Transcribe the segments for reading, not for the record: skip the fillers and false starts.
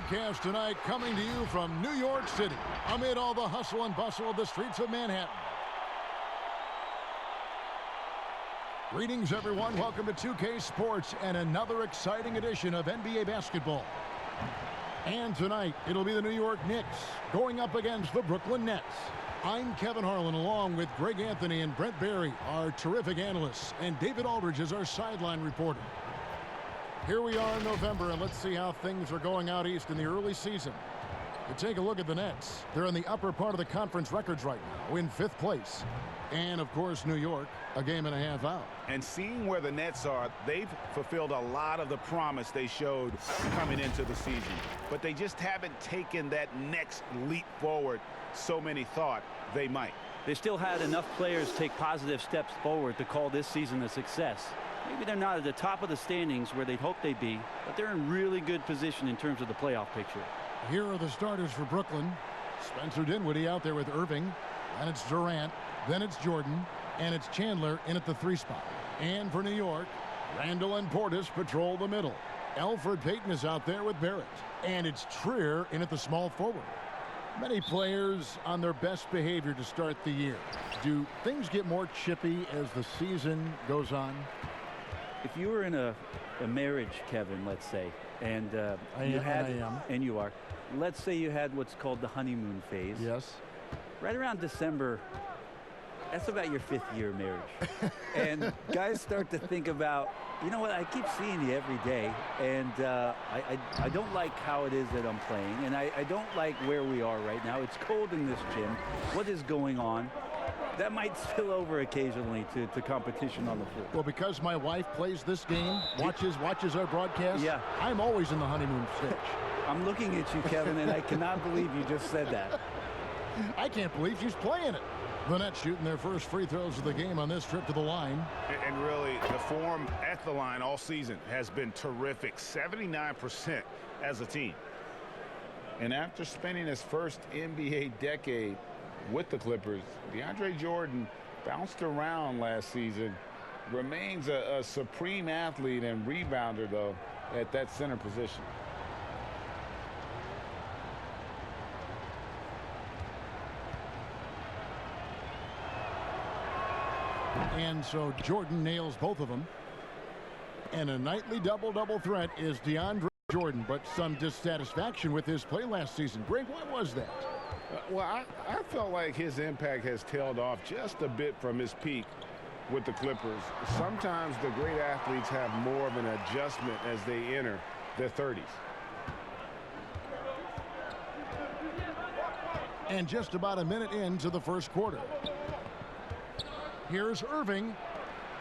broadcast tonight coming to you from New York City amid all the hustle and bustle of the streets of Manhattan. Greetings, everyone. Welcome to 2K Sports and another exciting edition of NBA basketball. And tonight, it'll be the New York Knicks going up against the Brooklyn Nets. I'm Kevin Harlan, along with Greg Anthony and Brent Barry, our terrific analysts, and David Aldridge is our sideline reporter. Here we are in November, and let's see how things are going out east in the early season. To take a look at the Nets, they're in the upper part of the conference records right now, in 5th place. And, of course, New York, a game and a half out. And seeing where the Nets are, they've fulfilled a lot of the promise they showed coming into the season. But they just haven't taken that next leap forward so many thought they might. They still had enough players take positive steps forward to call this season a success. Maybe they're not at the top of the standings where they'd hope they'd be, but they're in really good position in terms of the playoff picture. Here are the starters for Brooklyn. Spencer Dinwiddie out there with Irving. And it's Durant. Then it's Jordan. And it's Chandler in at the 3 spot. And for New York, Randall and Portis patrol the middle. Elfrid Payton is out there with Barrett. And it's Trier in at the small forward. Many players on their best behavior to start the year. Do things get more chippy as the season goes on? If you were in a marriage, Kevin, let's say, and you are, let's say you had what's called the honeymoon phase. Yes. Right around December, that's about your 5th year of marriage. And guys start to think about, you know what, I keep seeing you every day, and I don't like how it is that I'm playing, and I don't like where we are right now. It's cold in this gym. What is going on? That might spill over occasionally to competition on the floor. Well, because my wife plays this game, watches our broadcast, yeah. I'm always in the honeymoon stage. I'm looking at you, Kevin, and I cannot believe you just said that. I can't believe she's playing it. The Nets shooting their first free throws of the game on this trip to the line. And really, the form at the line all season has been terrific, 79% as a team. And after spending his first NBA decade with the Clippers, DeAndre Jordan bounced around last season, remains a supreme athlete and rebounder, though, at that center position. And so Jordan nails both of them. And a nightly double-double threat is DeAndre Jordan, but some dissatisfaction with his play last season. Greg, what was that? Well, I felt like his impact has tailed off just a bit from his peak with the Clippers. Sometimes the great athletes have more of an adjustment as they enter their 30s. And just about a minute into the first quarter. Here's Irving.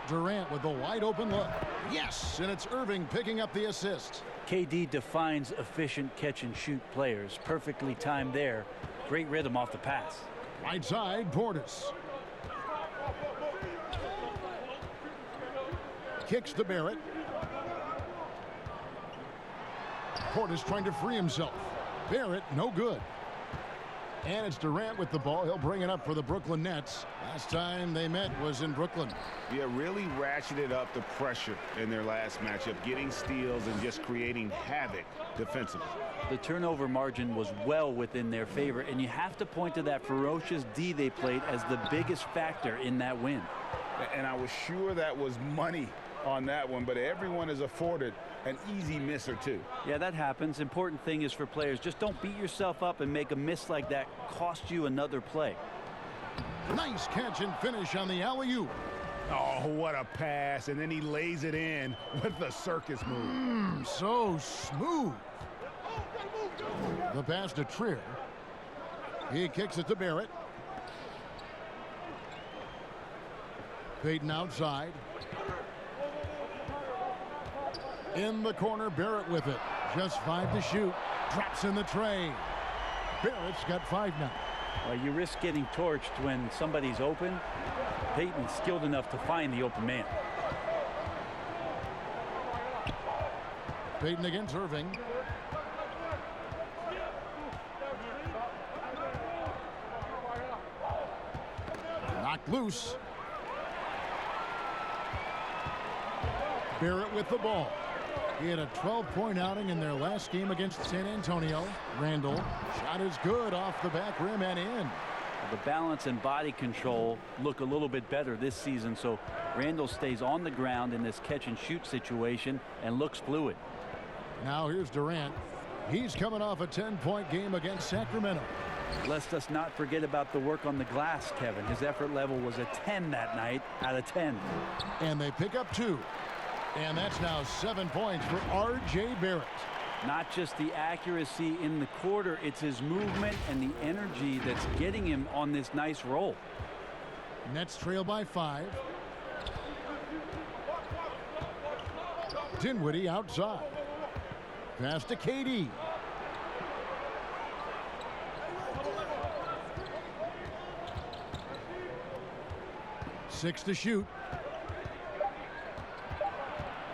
Durant with the wide open look. Yes, and it's Irving picking up the assist. KD defines efficient catch and shoot players. Perfectly timed there. Great rhythm off the pass. Right side, Portis. Kicks to Barrett. Portis trying to free himself. Barrett, no good. And it's Durant with the ball. He'll bring it up for the Brooklyn Nets. Last time they met was in Brooklyn. Yeah, really ratcheted up the pressure in their last matchup, getting steals and just creating havoc defensively. The turnover margin was well within their favor, and you have to point to that ferocious D they played as the biggest factor in that win. And I was sure that was money on that one, but everyone is afforded an easy miss or two. Yeah, that happens. Important thing is for players, just don't beat yourself up and make a miss like that cost you another play. Nice catch and finish on the alley-oop. Oh, what a pass, and then he lays it in with the circus move. So smooth. The pass to Trier. He kicks it to Barrett. Payton outside. In the corner, Barrett with it. Just 5 to shoot. Drops in the tray. Barrett's got 5 now. You risk getting torched when somebody's open. Payton's skilled enough to find the open man. Payton against Irving. Knocked loose. Barrett with the ball. He had a 12-point outing in their last game against San Antonio. Randall, shot is good off the back rim and in. The balance and body control look a little bit better this season, so Randall stays on the ground in this catch-and-shoot situation and looks fluid. Now here's Durant. He's coming off a 10-point game against Sacramento. Let's just not forget about the work on the glass, Kevin. His effort level was a 10 that night out of 10. And they pick up 2. And that's now 7 points for R.J. Barrett. Not just the accuracy in the quarter, it's his movement and the energy that's getting him on this nice roll. Nets trail by 5. Dinwiddie outside. Pass to KD. Six to shoot.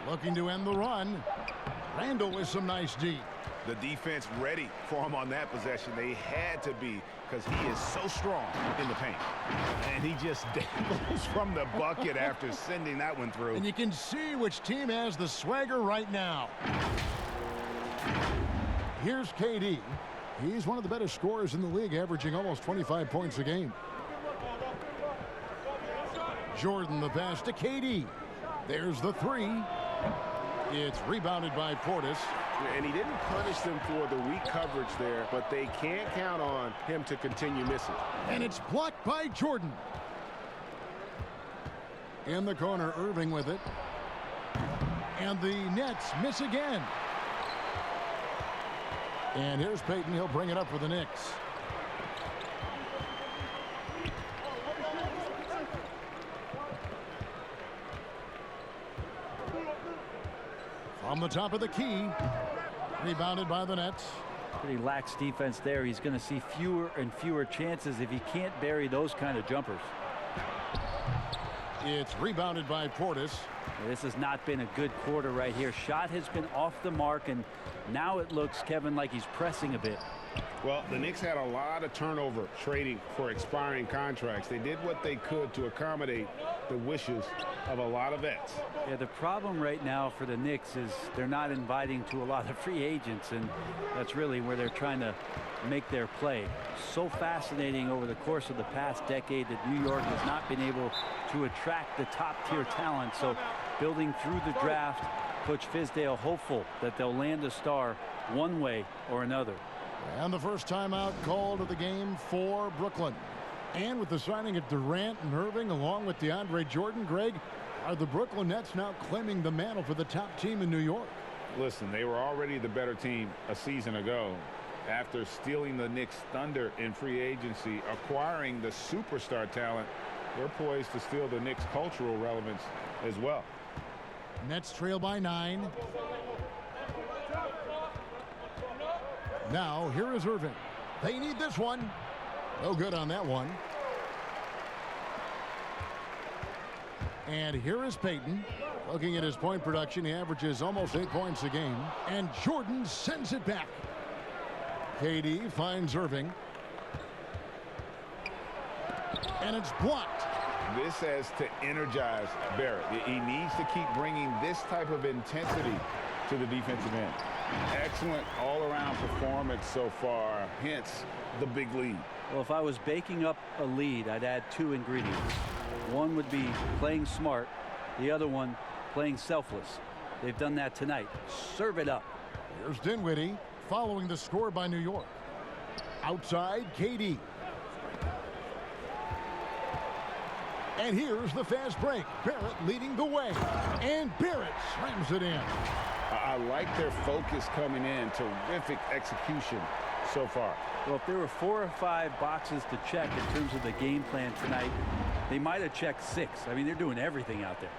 Looking to end the run. Randall with some nice D. The defense ready for him on that possession. They had to be, because he is so strong in the paint. And he just dangles from the bucket after sending that one through. And you can see which team has the swagger right now. Here's KD. He's one of the better scorers in the league, averaging almost 25 points a game. Jordan the pass to KD. There's the 3. It's rebounded by Portis. And he didn't punish them for the weak coverage there, but they can't count on him to continue missing. And it's blocked by Jordan. In the corner, Irving with it. And the Nets miss again. And here's Payton. He'll bring it up for the Knicks. From the top of the key. Rebounded by the Nets. Pretty lax defense there. He's going to see fewer and fewer chances if he can't bury those kind of jumpers. It's rebounded by Portis. This has not been a good quarter right here. Shot has been off the mark, and now it looks, Kevin, like he's pressing a bit. Well, the Knicks had a lot of turnover trading for expiring contracts. They did what they could to accommodate the wishes of a lot of vets. Yeah, the problem right now for the Knicks is they're not inviting to a lot of free agents, and that's really where they're trying to make their play. So fascinating over the course of the past decade that New York has not been able to attract the top-tier talent. So building through the draft, Coach Fizdale hopeful that they'll land a star one way or another. And the first timeout called of the game for Brooklyn. And with the signing of Durant and Irving along with DeAndre Jordan, Greg, are the Brooklyn Nets now claiming the mantle for the top team in New York? Listen, they were already the better team a season ago. After stealing the Knicks' thunder in free agency, acquiring the superstar talent, they're poised to steal the Knicks' cultural relevance as well. Nets trail by 9. Now, here is Irving. They need this one. No good on that one. And here is Payton. Looking at his point production, he averages almost 8 points a game. And Jordan sends it back. KD finds Irving. And it's blocked. This has to energize Barrett. He needs to keep bringing this type of intensity to the defensive end. Excellent all-around performance so far, hence the big lead. Well, if I was baking up a lead, I'd add 2 ingredients. One would be playing smart. The other one, playing selfless. They've done that tonight. Serve it up. Here's Dinwiddie following the score by New York. Outside, KD. And here's the fast break. Barrett leading the way. And Barrett slams it in. I like their focus coming in. Terrific execution so far. Well, if there were 4 or 5 boxes to check in terms of the game plan tonight, they might have checked 6. I mean, they're doing everything out there.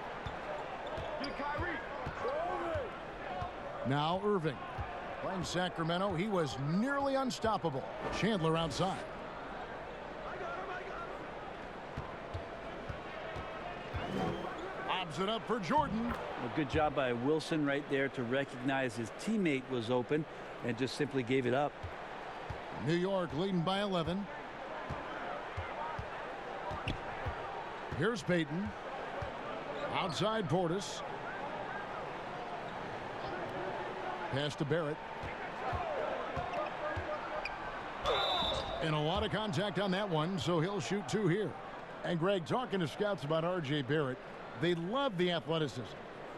Now Irving. Playing Sacramento, he was nearly unstoppable. Chandler outside. Lobs it up for Jordan. A good job by Wilson right there to recognize his teammate was open and just simply gave it up. New York leading by 11. Here's Payton. Outside Portis. Pass to Barrett. And a lot of contact on that one, so he'll shoot 2 here. And Greg, talking to scouts about R.J. Barrett, they love the athleticism.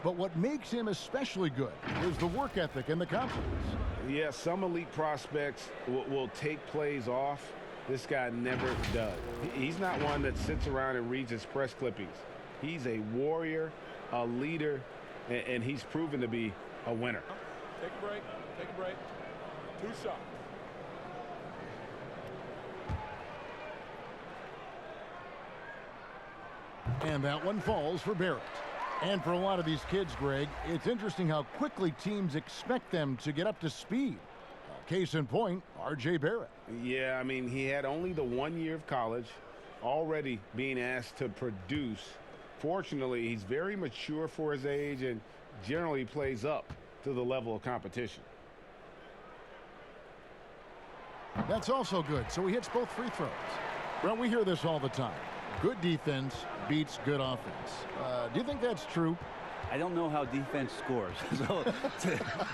But what makes him especially good is the work ethic and the confidence. Yeah, some elite prospects will take plays off. This guy never does. He's not one that sits around and reads his press clippings. He's a warrior, a leader, and he's proven to be a winner. Take a break. Take a break. 2 shots. And that one falls for Barrett. And for a lot of these kids, Greg, it's interesting how quickly teams expect them to get up to speed. Case in point, R.J. Barrett. Yeah, I mean, he had only the 1 year of college, already being asked to produce. Fortunately, he's very mature for his age and generally plays up to the level of competition. That's also good, so he hits both free throws. Well, we hear this all the time. Good defense beats good offense. Do you think that's true? I don't know how defense scores. So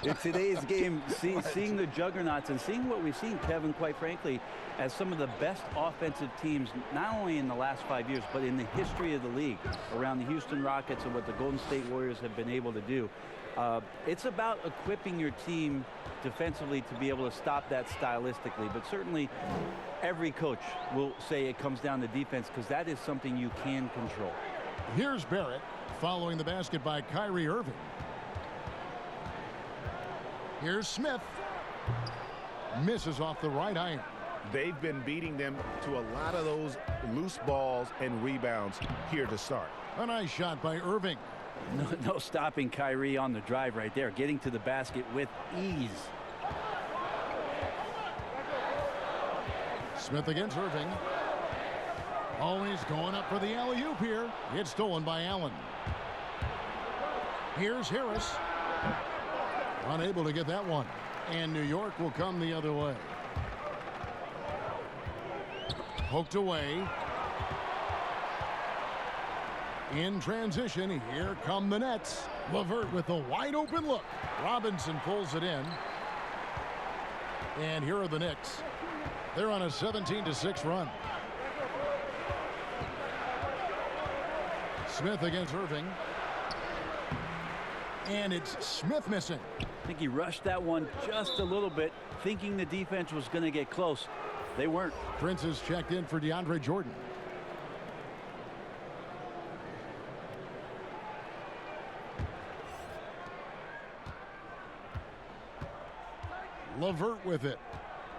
in today's game, seeing the juggernauts and seeing what we've seen, Kevin, quite frankly, as some of the best offensive teams, not only in the last 5 years, but in the history of the league, around the Houston Rockets and what the Golden State Warriors have been able to do. It's about equipping your team defensively to be able to stop that stylistically, but certainly every coach will say it comes down to defense because that is something you can control. Here's Barrett following the basket by Kyrie Irving. Here's Smith. Misses off the right iron. They've been beating them to a lot of those loose balls and rebounds here to start. A nice shot by Irving. No stopping Kyrie on the drive right there, getting to the basket with ease. Smith against Irving. Always going up for the alley-oop here. It's stolen by Allen. Here's Harris. Unable to get that one. And New York will come the other way. Poked away. In transition, here come the Nets. LeVert with a wide open look. Robinson pulls it in. And here are the Knicks. They're on a 17-6 run. Smith against Irving. And it's Smith missing. I think he rushed that one just a little bit, thinking the defense was going to get close. They weren't. Prince is checked in for DeAndre Jordan. LeVert with it.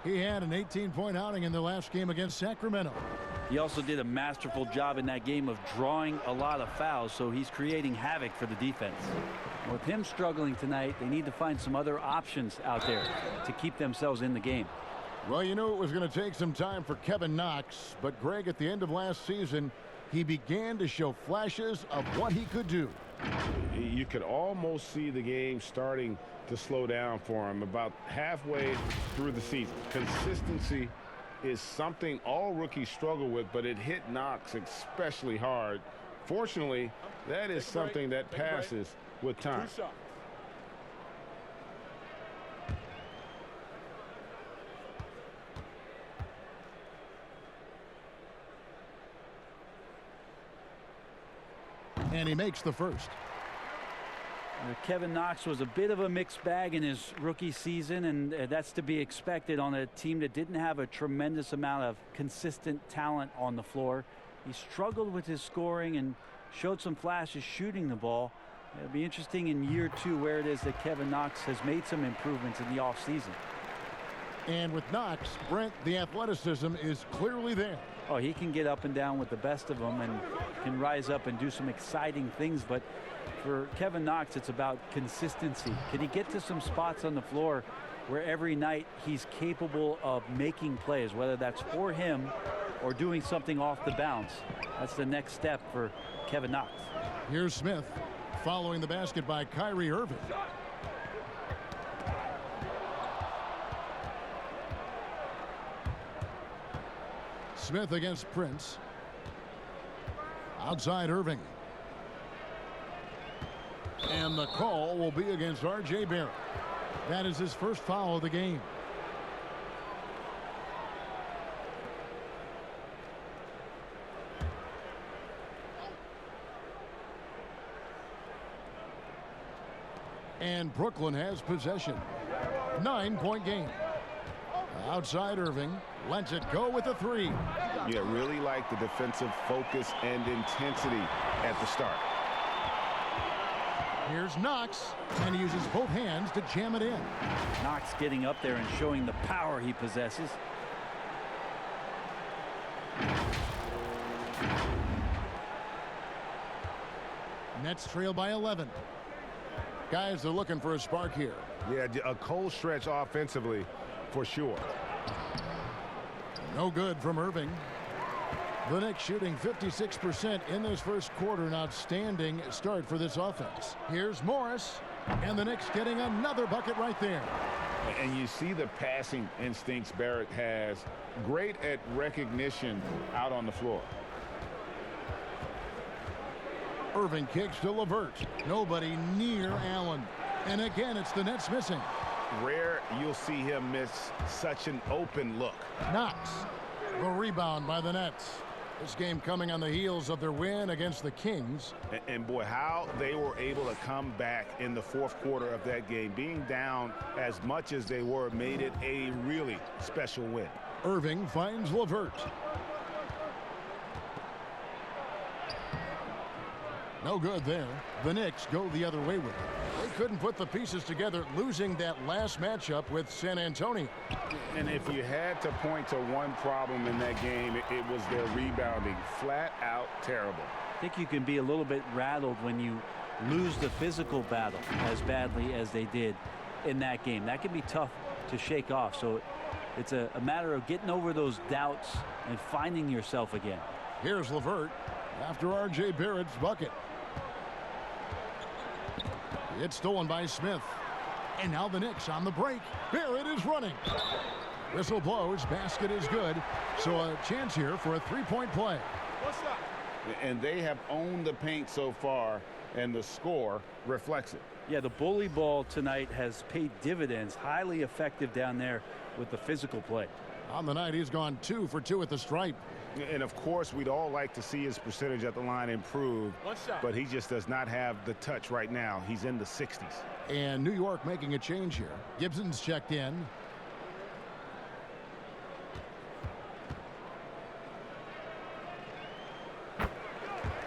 He had an 18-point outing in their last game against Sacramento. He also did a masterful job in that game of drawing a lot of fouls, so he's creating havoc for the defense. With him struggling tonight, they need to find some other options out there to keep themselves in the game. Well, you knew it was going to take some time for Kevin Knox, but Greg, at the end of last season, he began to show flashes of what he could do. You could almost see the game starting to slow down for him about halfway through the season. Consistency is something all rookies struggle with, but it hit Knox especially hard. Fortunately, that is something that passes with time. And he makes the first. Kevin Knox was a bit of a mixed bag in his rookie season, and that's to be expected on a team that didn't have a tremendous amount of consistent talent on the floor. He struggled with his scoring and showed some flashes shooting the ball. It'll be interesting in year 2 where it is that Kevin Knox has made some improvements in the offseason. And with Knox, Brent, the athleticism is clearly there. Oh, he can get up and down with the best of them and can rise up and do some exciting things, but for Kevin Knox, it's about consistency. Can he get to some spots on the floor where every night he's capable of making plays, whether that's for him or doing something off the bounce? That's the next step for Kevin Knox. Here's Smith following the basket by Kyrie Irving. Smith against Prince. Outside Irving. And the call will be against R.J. Barrett. That is his first foul of the game. And Brooklyn has possession. 9-point game. Outside Irving. Lets it go with a three. Yeah, really like the defensive focus and intensity at the start. Here's Knox, and he uses both hands to jam it in. Knox getting up there and showing the power he possesses. Nets trail by 11. Guys are looking for a spark here. Yeah, a cold stretch offensively for sure. No good from Irving. The Knicks shooting 56% in this first quarter. An outstanding start for this offense. Here's Morris, and the Knicks getting another bucket right there. And you see the passing instincts Barrett has. Great at recognition out on the floor. Irving kicks to LeVert. Nobody near Allen. And again, it's the Nets missing. Rare you'll see him miss such an open look. Knox. The rebound by the Nets. This game coming on the heels of their win against the Kings. And boy, how they were able to come back in the fourth quarter of that game. Being down as much as they were made it a really special win. Irving finds LeVert. No good there. The Knicks go the other way with it. They couldn't put the pieces together, losing that last matchup with San Antonio. And if you had to point to one problem in that game, it was their rebounding. Flat out terrible. I think you can be a little bit rattled when you lose the physical battle as badly as they did in that game. That can be tough to shake off. So it's a matter of getting over those doubts and finding yourself again. Here's LeVert after R.J. Barrett's bucket. It's stolen by Smith. And now the Knicks on the break. Barrett is running. Whistle blows. Basket is good. So a chance here for a three-point play. What's up? And they have owned the paint so far, and the score reflects it. Yeah, the bully ball tonight has paid dividends. Highly effective down there with the physical play. On the night, he's gone 2 for 2 at the stripe. And of course, we'd all like to see his percentage at the line improve, but he just does not have the touch right now. He's in the 60s. And New York making a change here. Gibson's checked in.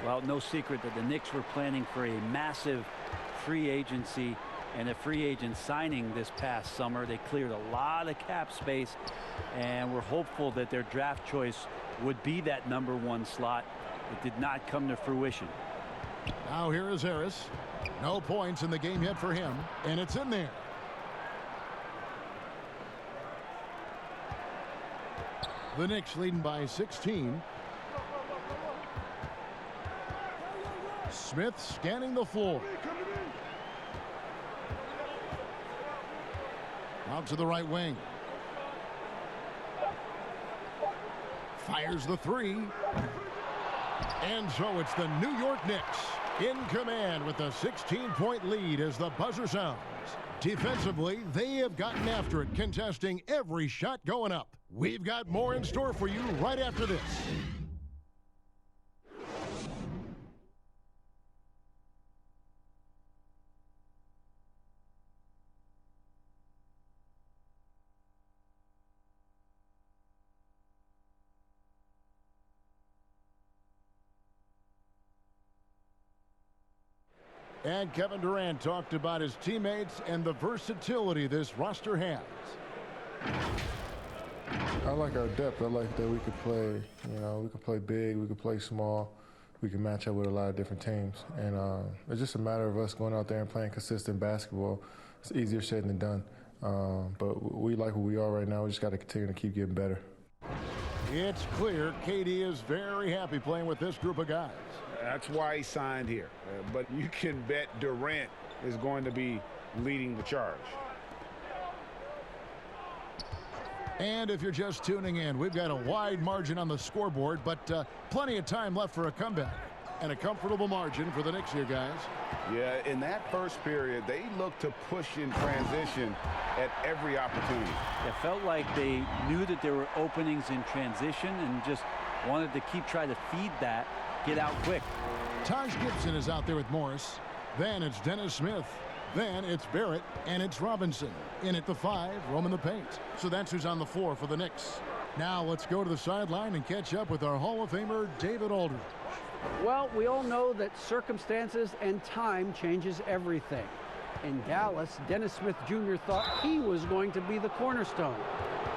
Well, no secret that the Knicks were planning for a massive free agency and a free agent signing this past summer. They cleared a lot of cap space, and we're hopeful that their draft choice would be that #1 slot. It did not come to fruition. Now here is Harris. No points in the game yet for him, and it's in there. The Knicks leading by 16. Smith scanning the floor. Out to the right wing. Fires the three. And so it's the New York Knicks in command with a 16-point lead as the buzzer sounds. Defensively, they have gotten after it, contesting every shot going up. We've got more in store for you right after this. And Kevin Durant talked about his teammates and the versatility this roster has. I like our depth. I like that we could play, we could play big, we could play small. We can match up with a lot of different teams. And it's just a matter of us going out there and playing consistent basketball. It's easier said than done. But we like who we are right now. We just got to continue to keep getting better. It's clear KD is very happy playing with this group of guys. That's why he signed here. But you can bet Durant is going to be leading the charge. And if you're just tuning in, we've got a wide margin on the scoreboard, but plenty of time left for a comeback. And a comfortable margin for the Knicks here, guys. Yeah, in that first period, they looked to push in transition at every opportunity. It felt like they knew that there were openings in transition and just wanted to keep trying to feed that, get out quick. Taj Gibson is out there with Morris. Then it's Dennis Smith. Then it's Barrett, and it's Robinson. In at the 5, roaming the paint. So that's who's on the floor for the Knicks. Now let's go to the sideline and catch up with our Hall of Famer, David Aldridge. Well, we all know that circumstances and time changes everything. In Dallas, Dennis Smith Jr. thought he was going to be the cornerstone.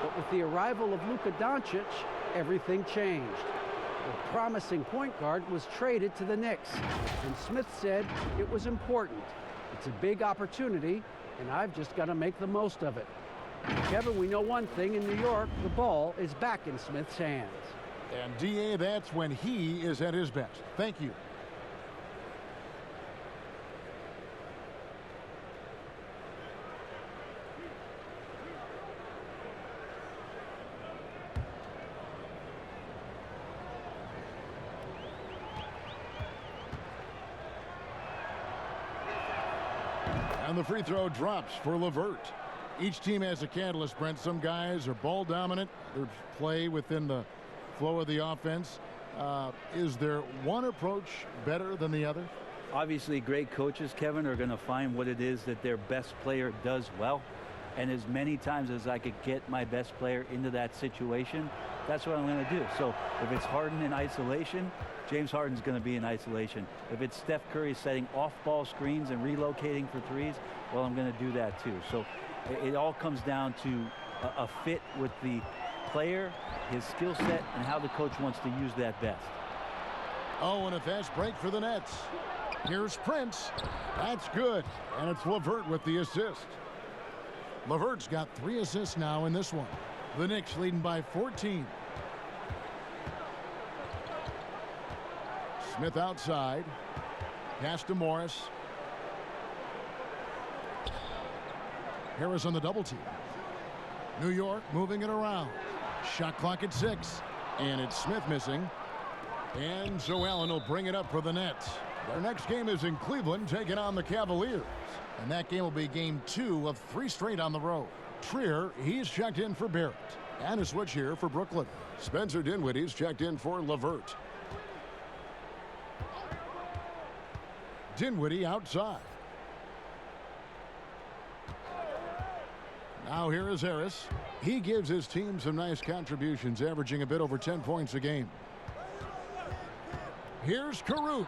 But with the arrival of Luka Doncic, everything changed. The promising point guard was traded to the Knicks, and Smith said it was important. It's a big opportunity, and I've just got to make the most of it. Kevin, we know one thing in New York, the ball is back in Smith's hands. And D.A., that's when he is at his best. Thank you. And the free throw drops for LeVert. Each team has a catalyst, Brent. Some guys are ball dominant. They play within the flow of the offense. Is there one approach better than the other? Obviously, great coaches, Kevin, are going to find what it is that their best player does well. And as many times as I could get my best player into that situation, that's what I'm going to do. So if it's Harden in isolation, James Harden's going to be in isolation. If it's Steph Curry setting off-ball screens and relocating for threes, well, I'm going to do that too. So it all comes down to a fit with the player, his skill set, and how the coach wants to use that best. Oh, and a fast break for the Nets. Here's Prince. That's good. And it's LeVert with the assist. LeVert's got 3 assists now in this one. The Knicks leading by 14. Smith outside. Pass to Morris. Harris on the double team. New York moving it around. Shot clock at 6. And it's Smith missing. And so Allen will bring it up for the Nets. Their next game is in Cleveland, taking on the Cavaliers. And that game will be game 2 of 3 straight on the road. Trier, he's checked in for Barrett. And a switch here for Brooklyn. Spencer Dinwiddie's checked in for LeVert. Dinwiddie outside. Now here is Harris. He gives his team some nice contributions, averaging a bit over 10 points a game. Here's Karuch.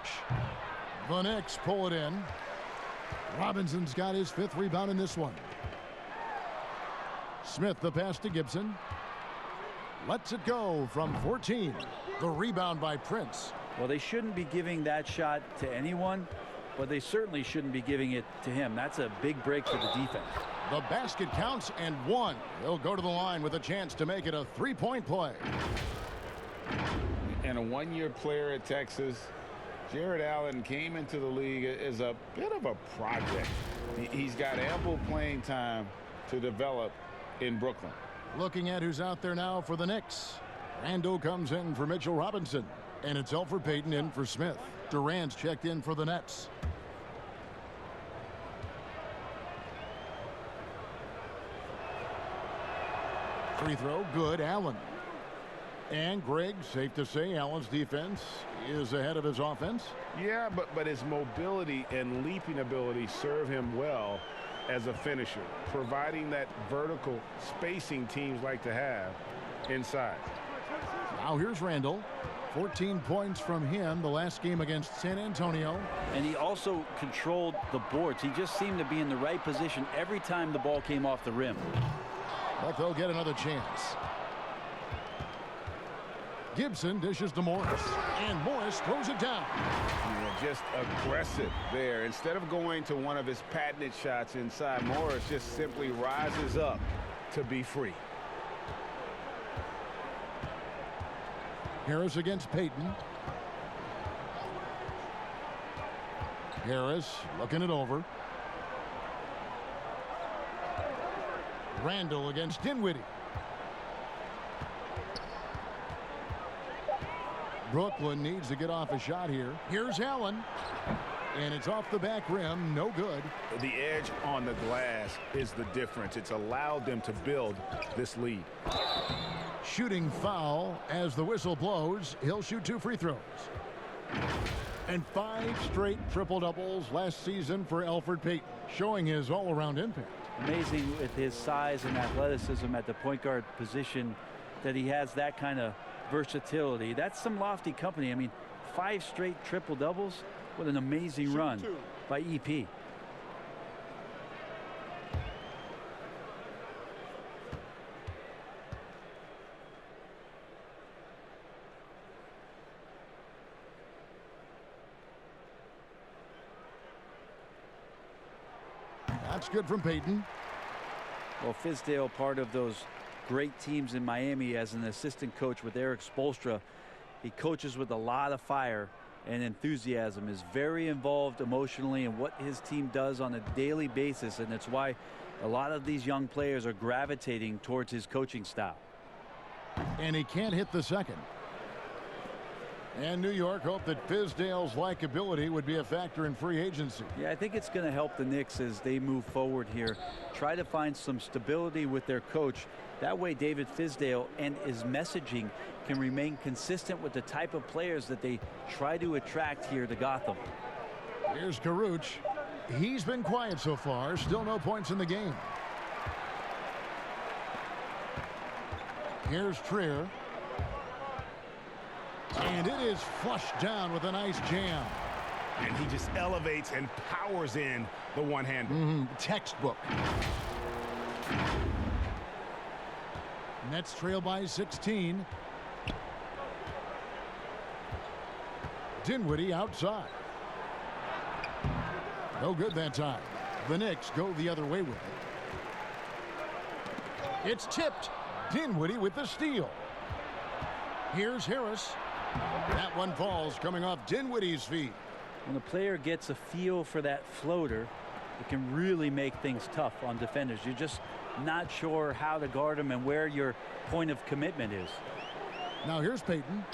The Knicks pull it in. Robinson's got his 5th rebound in this one. Smith the pass to Gibson. Lets it go from 14. The rebound by Prince. Well, they shouldn't be giving that shot to anyone, but they certainly shouldn't be giving it to him. That's a big break for the defense. The basket counts and 1. They'll go to the line with a chance to make it a 3-point play. And a 1-year player at Texas, Jared Allen came into the league as a bit of a project. He's got ample playing time to develop in Brooklyn. Looking at who's out there now for the Knicks. Randall comes in for Mitchell Robinson. And it's Elfrid Payton in for Smith. Durant's checked in for the Nets. Free throw, good. Allen. And Greg, safe to say, Allen's defense is ahead of his offense. Yeah, but his mobility and leaping ability serve him well as a finisher, providing that vertical spacing teams like to have inside. Now here's Randall. 14 points from him the last game against San Antonio. And he also controlled the boards. He just seemed to be in the right position every time the ball came off the rim. But they'll get another chance. Gibson dishes to Morris. And Morris throws it down. Yeah, just aggressive there. Instead of going to one of his patented shots inside, Morris just simply rises up to be free. Harris against Payton. Harris looking it over. Randall against Dinwiddie. Brooklyn needs to get off a shot here. Here's Allen. And it's off the back rim. No good. The edge on the glass is the difference. It's allowed them to build this lead. Shooting foul as the whistle blows. He'll shoot 2 free throws. And 5 straight triple-doubles last season for Elfrid Payton, showing his all-around impact. Amazing with his size and athleticism at the point guard position that he has that kind of versatility. That's some lofty company. I mean, 5 straight triple-doubles. What an amazing run by EP. That's good from Payton. Well, Fizdale, part of those great teams in Miami as an assistant coach with Eric Spoelstra. He coaches with a lot of fire and enthusiasm, is very involved emotionally in what his team does on a daily basis, and that's why a lot of these young players are gravitating towards his coaching style. And he can't hit the second. And New York hoped that Fizdale's likability would be a factor in free agency. Yeah, I think it's going to help the Knicks as they move forward here. Try to find some stability with their coach. That way David Fizdale and his messaging can remain consistent with the type of players that they try to attract here to Gotham. Here's Karuch. He's been quiet so far. Still no points in the game. Here's Trier. And it is flushed down with a nice jam. And he just elevates and powers in the one-hander. Textbook. Nets trail by 16. Dinwiddie outside. No good that time. The Knicks go the other way with it. It's tipped. Dinwiddie with the steal. Here's Harris. That one falls, coming off Dinwiddie's feet. When a player gets a feel for that floater, it can really make things tough on defenders. You're just not sure how to guard them and where your point of commitment is. Now here's Payton.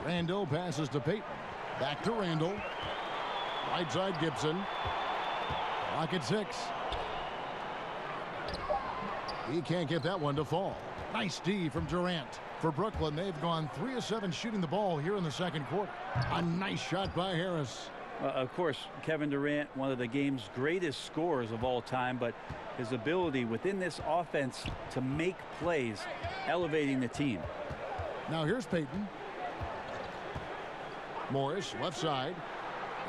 Randall passes to Payton. Back to Randall. Right side Gibson. Clock at 6. He can't get that one to fall. Nice D from Durant. For Brooklyn, they've gone 3 of 7 shooting the ball here in the second quarter. A nice shot by Harris. Of course, Kevin Durant, one of the game's greatest scorers of all time, but his ability within this offense to make plays, elevating the team. Now here's Payton. Morris, left side.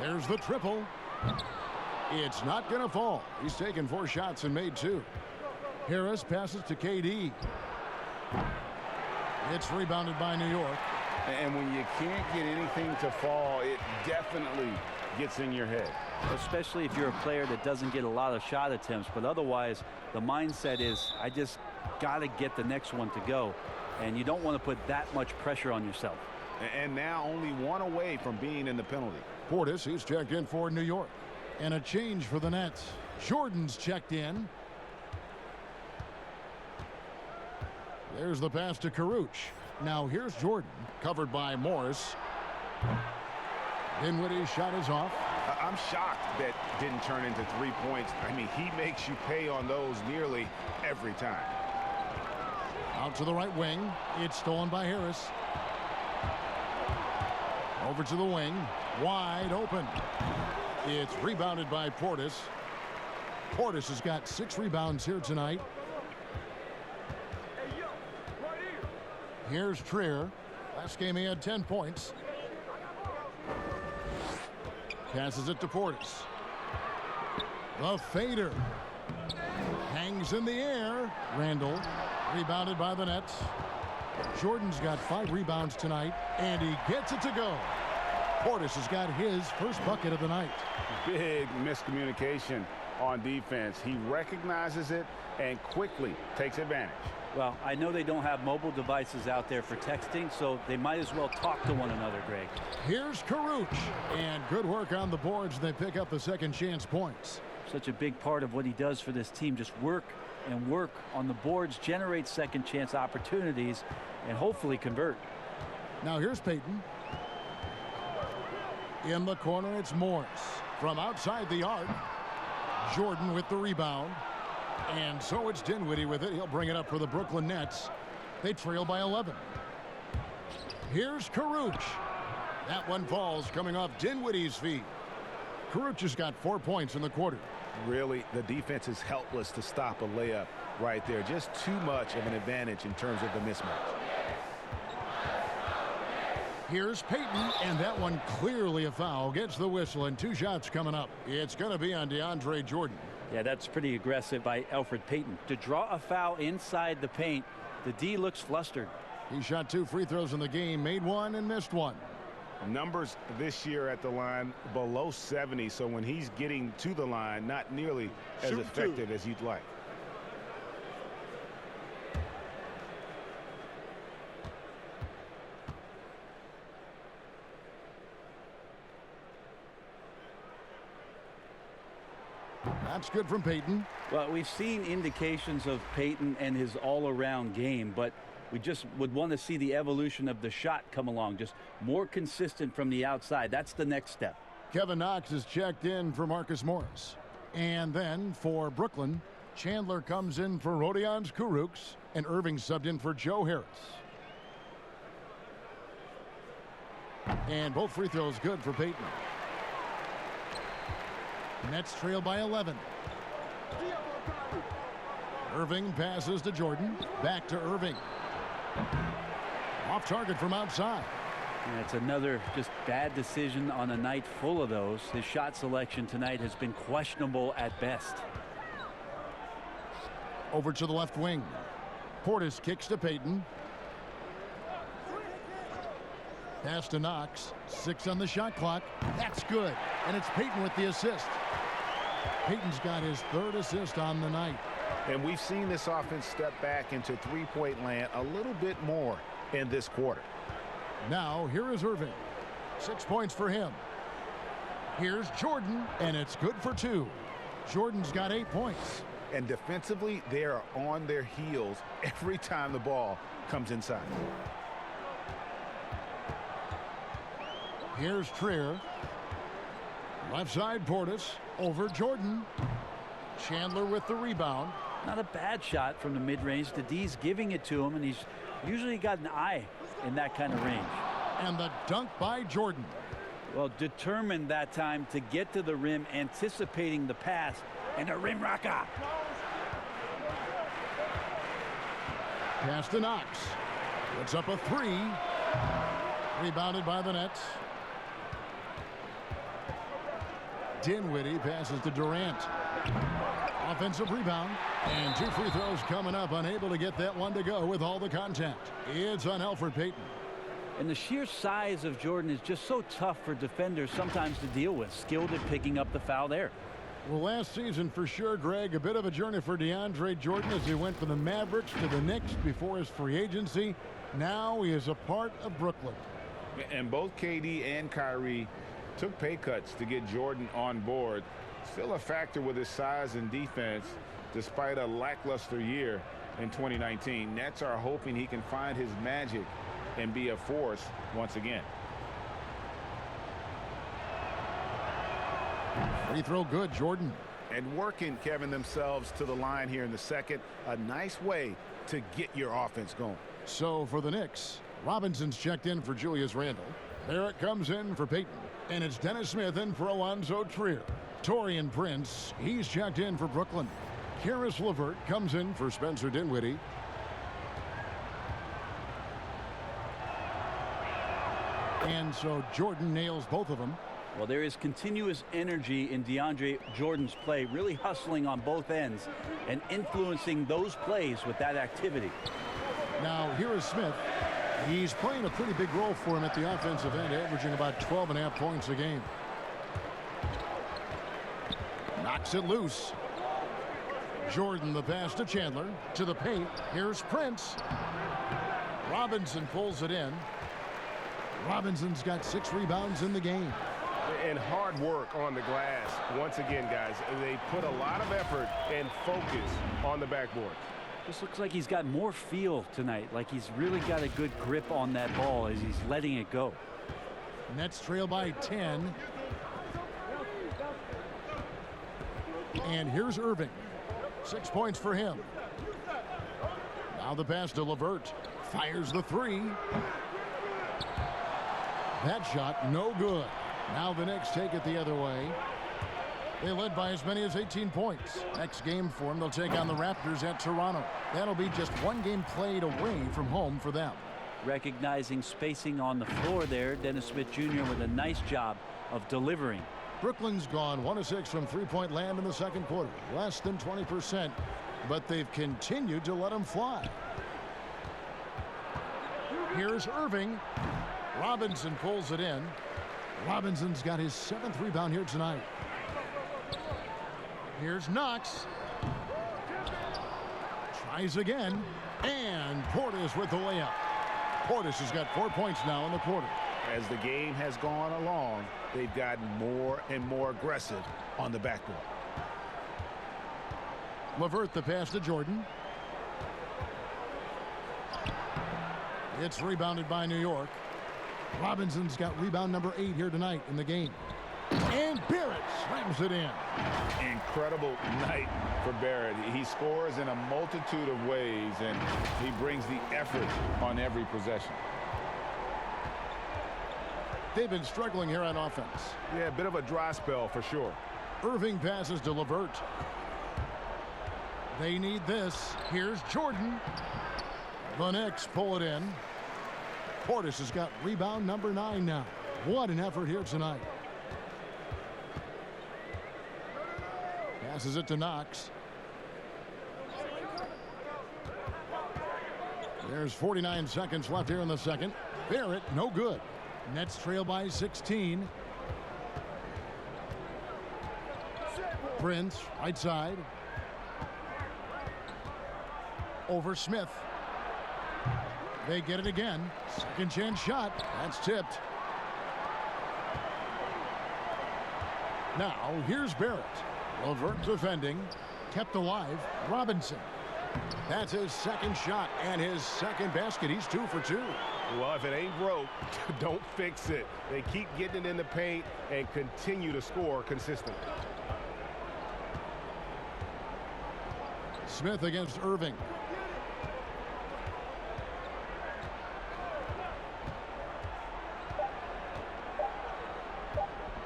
There's the triple. It's not going to fall. He's taken 4 shots and made 2. Harris passes to KD. It's rebounded by New York. And when you can't get anything to fall, it definitely gets in your head. Especially if you're a player that doesn't get a lot of shot attempts, but otherwise the mindset is, I just got to get the next one to go. And you don't want to put that much pressure on yourself. And now only 1 away from being in the penalty. Portis, he's checked in for New York. And a change for the Nets. Jordan's checked in. There's the pass to Karuch. Now here's Jordan, covered by Morris. Dinwiddie's shot is off. I'm shocked that didn't turn into 3 points. I mean, he makes you pay on those nearly every time. Out to the right wing. It's stolen by Harris. Over to the wing. Wide open. It's rebounded by Portis. Portis has got 6 rebounds here tonight. Here's Trier. Last game he had 10 points. Passes it to Portis. The fader. Hangs in the air. Randall. Rebounded by the Nets. Jordan's got 5 rebounds tonight, and he gets it to go. Portis has got his first bucket of the night. Big miscommunication on defense. He recognizes it and quickly takes advantage. Well, I know they don't have mobile devices out there for texting, so they might as well talk to one another, Greg. Here's Karuch. And good work on the boards. They pick up the second chance points. such a big part of what he does for this team. Just work and work on the boards, generate second chance opportunities, and hopefully convert. Now here's Payton. In the corner, it's Morris. From outside the arc, Jordan with the rebound. And so it's Dinwiddie with it. He'll bring it up for the Brooklyn Nets. They trail by 11. Here's Karuch. That one falls coming off Dinwiddie's feet. Karuch has got 4 points in the quarter. Really, the defense is helpless to stop a layup right there. Just too much of an advantage in terms of the mismatch. Here's Payton, and that one clearly a foul. Gets the whistle, and 2 shots coming up. It's going to be on DeAndre Jordan. Yeah, that's pretty aggressive by Elfrid Payton. To draw a foul inside the paint, the D looks flustered. He shot 2 free throws in the game, made 1 and missed 1. Numbers this year at the line below 70, so when he's getting to the line, not nearly as effective as you'd like. That's good from Payton. Well, we've seen indications of Payton and his all-around game, but we just would want to see the evolution of the shot come along, just more consistent from the outside. That's the next step. Kevin Knox is checked in for Marcus Morris. And then for Brooklyn, Chandler comes in for Rodions Kurucs, and Irving subbed in for Joe Harris. And both free throws good for Payton. Nets trail by 11. Irving passes to Jordan. Back to Irving. Off target from outside. And it's another just bad decision on a night full of those. His shot selection tonight has been questionable at best. Over to the left wing. Portis kicks to Payton. Pass to Knox. 6 on the shot clock. That's good. And it's Payton with the assist. Payton's got his 3rd assist on the night. And we've seen this offense step back into three-point land a little bit more in this quarter. Now, here is Irving. 6 points for him. Here's Jordan, and it's good for 2. Jordan's got 8 points. And defensively, they are on their heels every time the ball comes inside. Here's Trier. Left side Portis over Jordan. Chandler with the rebound. Not a bad shot from the mid-range. The D's giving it to him, and he's usually got an eye in that kind of range. And the dunk by Jordan. Well, determined that time to get to the rim, anticipating the pass, and a rim rocker. Pass to Knox. Puts up a 3. Rebounded by the Nets. Dinwiddie passes to Durant. Offensive rebound. And 2 free throws coming up. Unable to get that one to go with all the contact. It's on Elfrid Payton. And the sheer size of Jordan is just so tough for defenders sometimes to deal with. Skilled at picking up the foul there. Well, last season for sure, Greg, a bit of a journey for DeAndre Jordan as he went from the Mavericks to the Knicks before his free agency. Now he is a part of Brooklyn. And both KD and Kyrie took pay cuts to get Jordan on board. Still a factor with his size and defense despite a lackluster year in 2019. Nets are hoping he can find his magic and be a force once again. Free throw good, Jordan. And working, Kevin, themselves to the line here in the second. A nice way to get your offense going. So for the Knicks, Robinson's checked in for Julius Randle. Barrett comes in for Payton. And it's Dennis Smith in for Alonzo Trier. Taurean Prince, he's checked in for Brooklyn. Karis LeVert comes in for Spencer Dinwiddie. And so Jordan nails both of them. Well, there is continuous energy in DeAndre Jordan's play, really hustling on both ends and influencing those plays with that activity. Now, here is Smith. He's playing a pretty big role for him at the offensive end, averaging about 12.5 points a game. Knocks it loose. Jordan the pass to Chandler. To the paint. Here's Prince. Robinson pulls it in. Robinson's got 6 rebounds in the game. And hard work on the glass. Once again, guys, they put a lot of effort and focus on the backboard. This looks like he's got more feel tonight, like he's really got a good grip on that ball as he's letting it go. Nets trail by 10. And here's Irving. 6 points for him. Now the pass to LeVert. Fires the three. That shot no good. Now the Knicks take it the other way. They led by as many as 18 points. Next game for them, they'll take on the Raptors at Toronto. That'll be just one game played away from home for them. Recognizing spacing on the floor there, Dennis Smith Jr. with a nice job of delivering. Brooklyn's gone 1 of 6 from three-point land in the second quarter. Less than 20%, but they've continued to let them fly. Here's Irving. Robinson pulls it in. Robinson's got his 7th rebound here tonight. Here's Knox. Tries again. And Portis with the layup. Portis has got 4 points now in the quarter. As the game has gone along, they've gotten more and more aggressive on the backboard. LeVert the pass to Jordan. It's rebounded by New York. Robinson's got rebound number 8 here tonight in the game. And Barrett slams it in. Incredible night for Barrett. He scores in a multitude of ways, and he brings the effort on every possession. They've been struggling here on offense. Yeah, a bit of a dry spell for sure. Irving passes to LeVert. They need this. Here's Jordan. The Knicks pull it in. Portis has got rebound number 9 now. What an effort here tonight. Passes it to Knox. There's 49 seconds left here in the second. Barrett, no good. Nets trail by 16. Prince, right side. Over Smith. They get it again. Second chance shot. That's tipped. Now, here's Barrett. LeVert defending. Kept alive. Robinson. That's his second shot and his second basket. He's 2 for 2. Well, if it ain't broke, don't fix it. They keep getting it in the paint and continue to score consistently. Smith against Irving.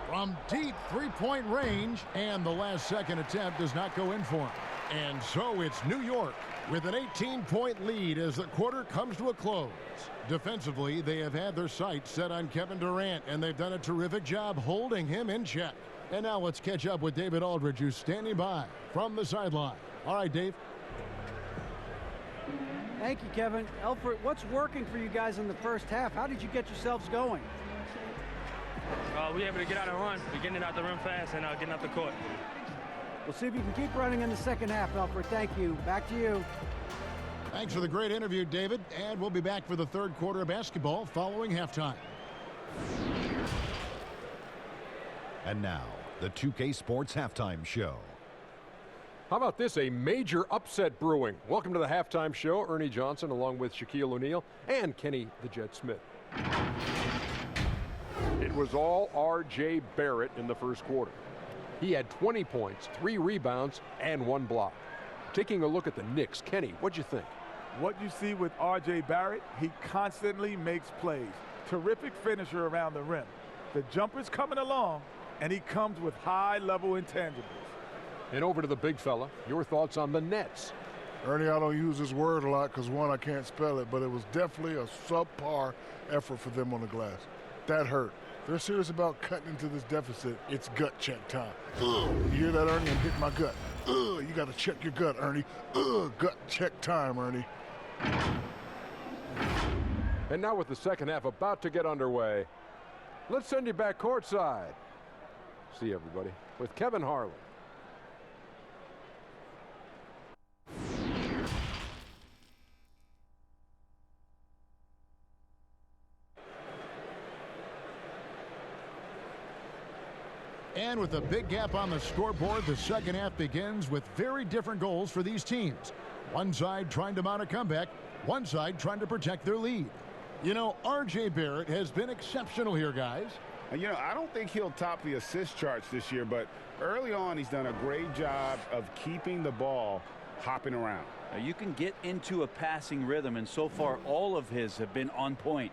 From deep three-point range, and the last second attempt does not go in for him. And so it's New York with an 18-point lead as the quarter comes to a close. Defensively, they have had their sights set on Kevin Durant, and they've done a terrific job holding him in check. And now let's catch up with David Aldridge, who's standing by from the sideline. All right, Dave. Thank you, Kevin. Alfred, what's working for you guys in the first half? How did you get yourselves going? We were able to get out and run. We're getting out the rim fast and getting out the court. We'll see if you can keep running in the second half, Alfred. Thank you. Back to you. Thanks for the great interview, David. And we'll be back for the third quarter of basketball following halftime. And now, the 2K Sports Halftime Show. How about this? A major upset brewing. Welcome to the halftime show. Ernie Johnson along with Shaquille O'Neal and Kenny the Jet Smith. It was all R.J. Barrett in the first quarter. He had 20 points, 3 rebounds, and 1 block. Taking a look at the Knicks, Kenny, what'd you think? What you see with R.J. Barrett, he constantly makes plays. Terrific finisher around the rim. The jumper's coming along, and he comes with high-level intangibles. And over to the big fella, your thoughts on the Nets. Ernie, I don't use this word a lot because, one, I can't spell it, but it was definitely a subpar effort for them on the glass. That hurt. If they're serious about cutting into this deficit, it's gut check time. Ugh. You hear that, Ernie? I'm hitting my gut. Ugh. You got to check your gut, Ernie. Ugh. Gut check time, Ernie. And now with the second half about to get underway, let's send you back courtside. See everybody with Kevin Harlan. And with a big gap on the scoreboard, the second half begins with very different goals for these teams. One side trying to mount a comeback, one side trying to protect their lead. You know, R.J. Barrett has been exceptional here, guys. You know, I don't think he'll top the assist charts this year, but early on he's done a great job of keeping the ball hopping around. Now, you can get into a passing rhythm, and so far all of his have been on point.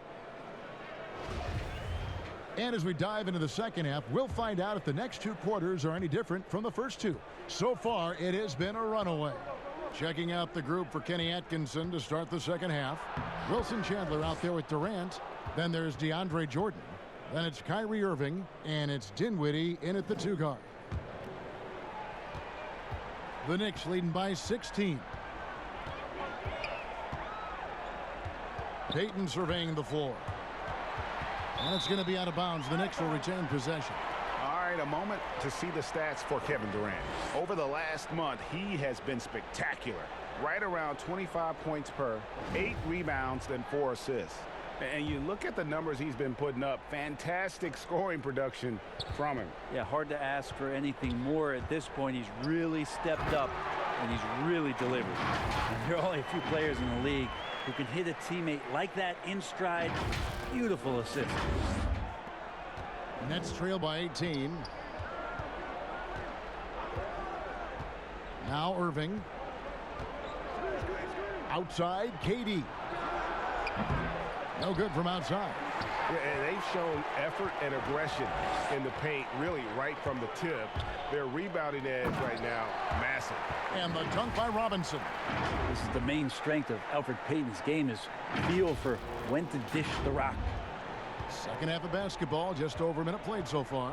And as we dive into the second half, we'll find out if the next two quarters are any different from the first two. So far, it has been a runaway. Checking out the group for Kenny Atkinson to start the second half. Wilson Chandler out there with Durant. Then there's DeAndre Jordan. Then it's Kyrie Irving, and it's Dinwiddie in at the 2 guard. The Knicks leading by 16. Payton surveying the floor. And it's going to be out of bounds. The Knicks will retain possession. All right, a moment to see the stats for Kevin Durant. Over the last month, he has been spectacular. Right around 25 points per, 8 rebounds, and 4 assists. And you look at the numbers he's been putting up, fantastic scoring production from him. Yeah, hard to ask for anything more at this point. He's really stepped up, and he's really delivered. And there are only a few players in the league who can hit a teammate like that in stride. Beautiful assist. Nets trail by 18. Now Irving. Outside, KD. No good from outside. And they've shown effort and aggression in the paint, really right from the tip. Their rebounding edge right now, massive. And the dunk by Robinson. This is the main strength of Elfrid Payton's game, is feel for when to dish the rock. Second half of basketball, just over a minute played so far.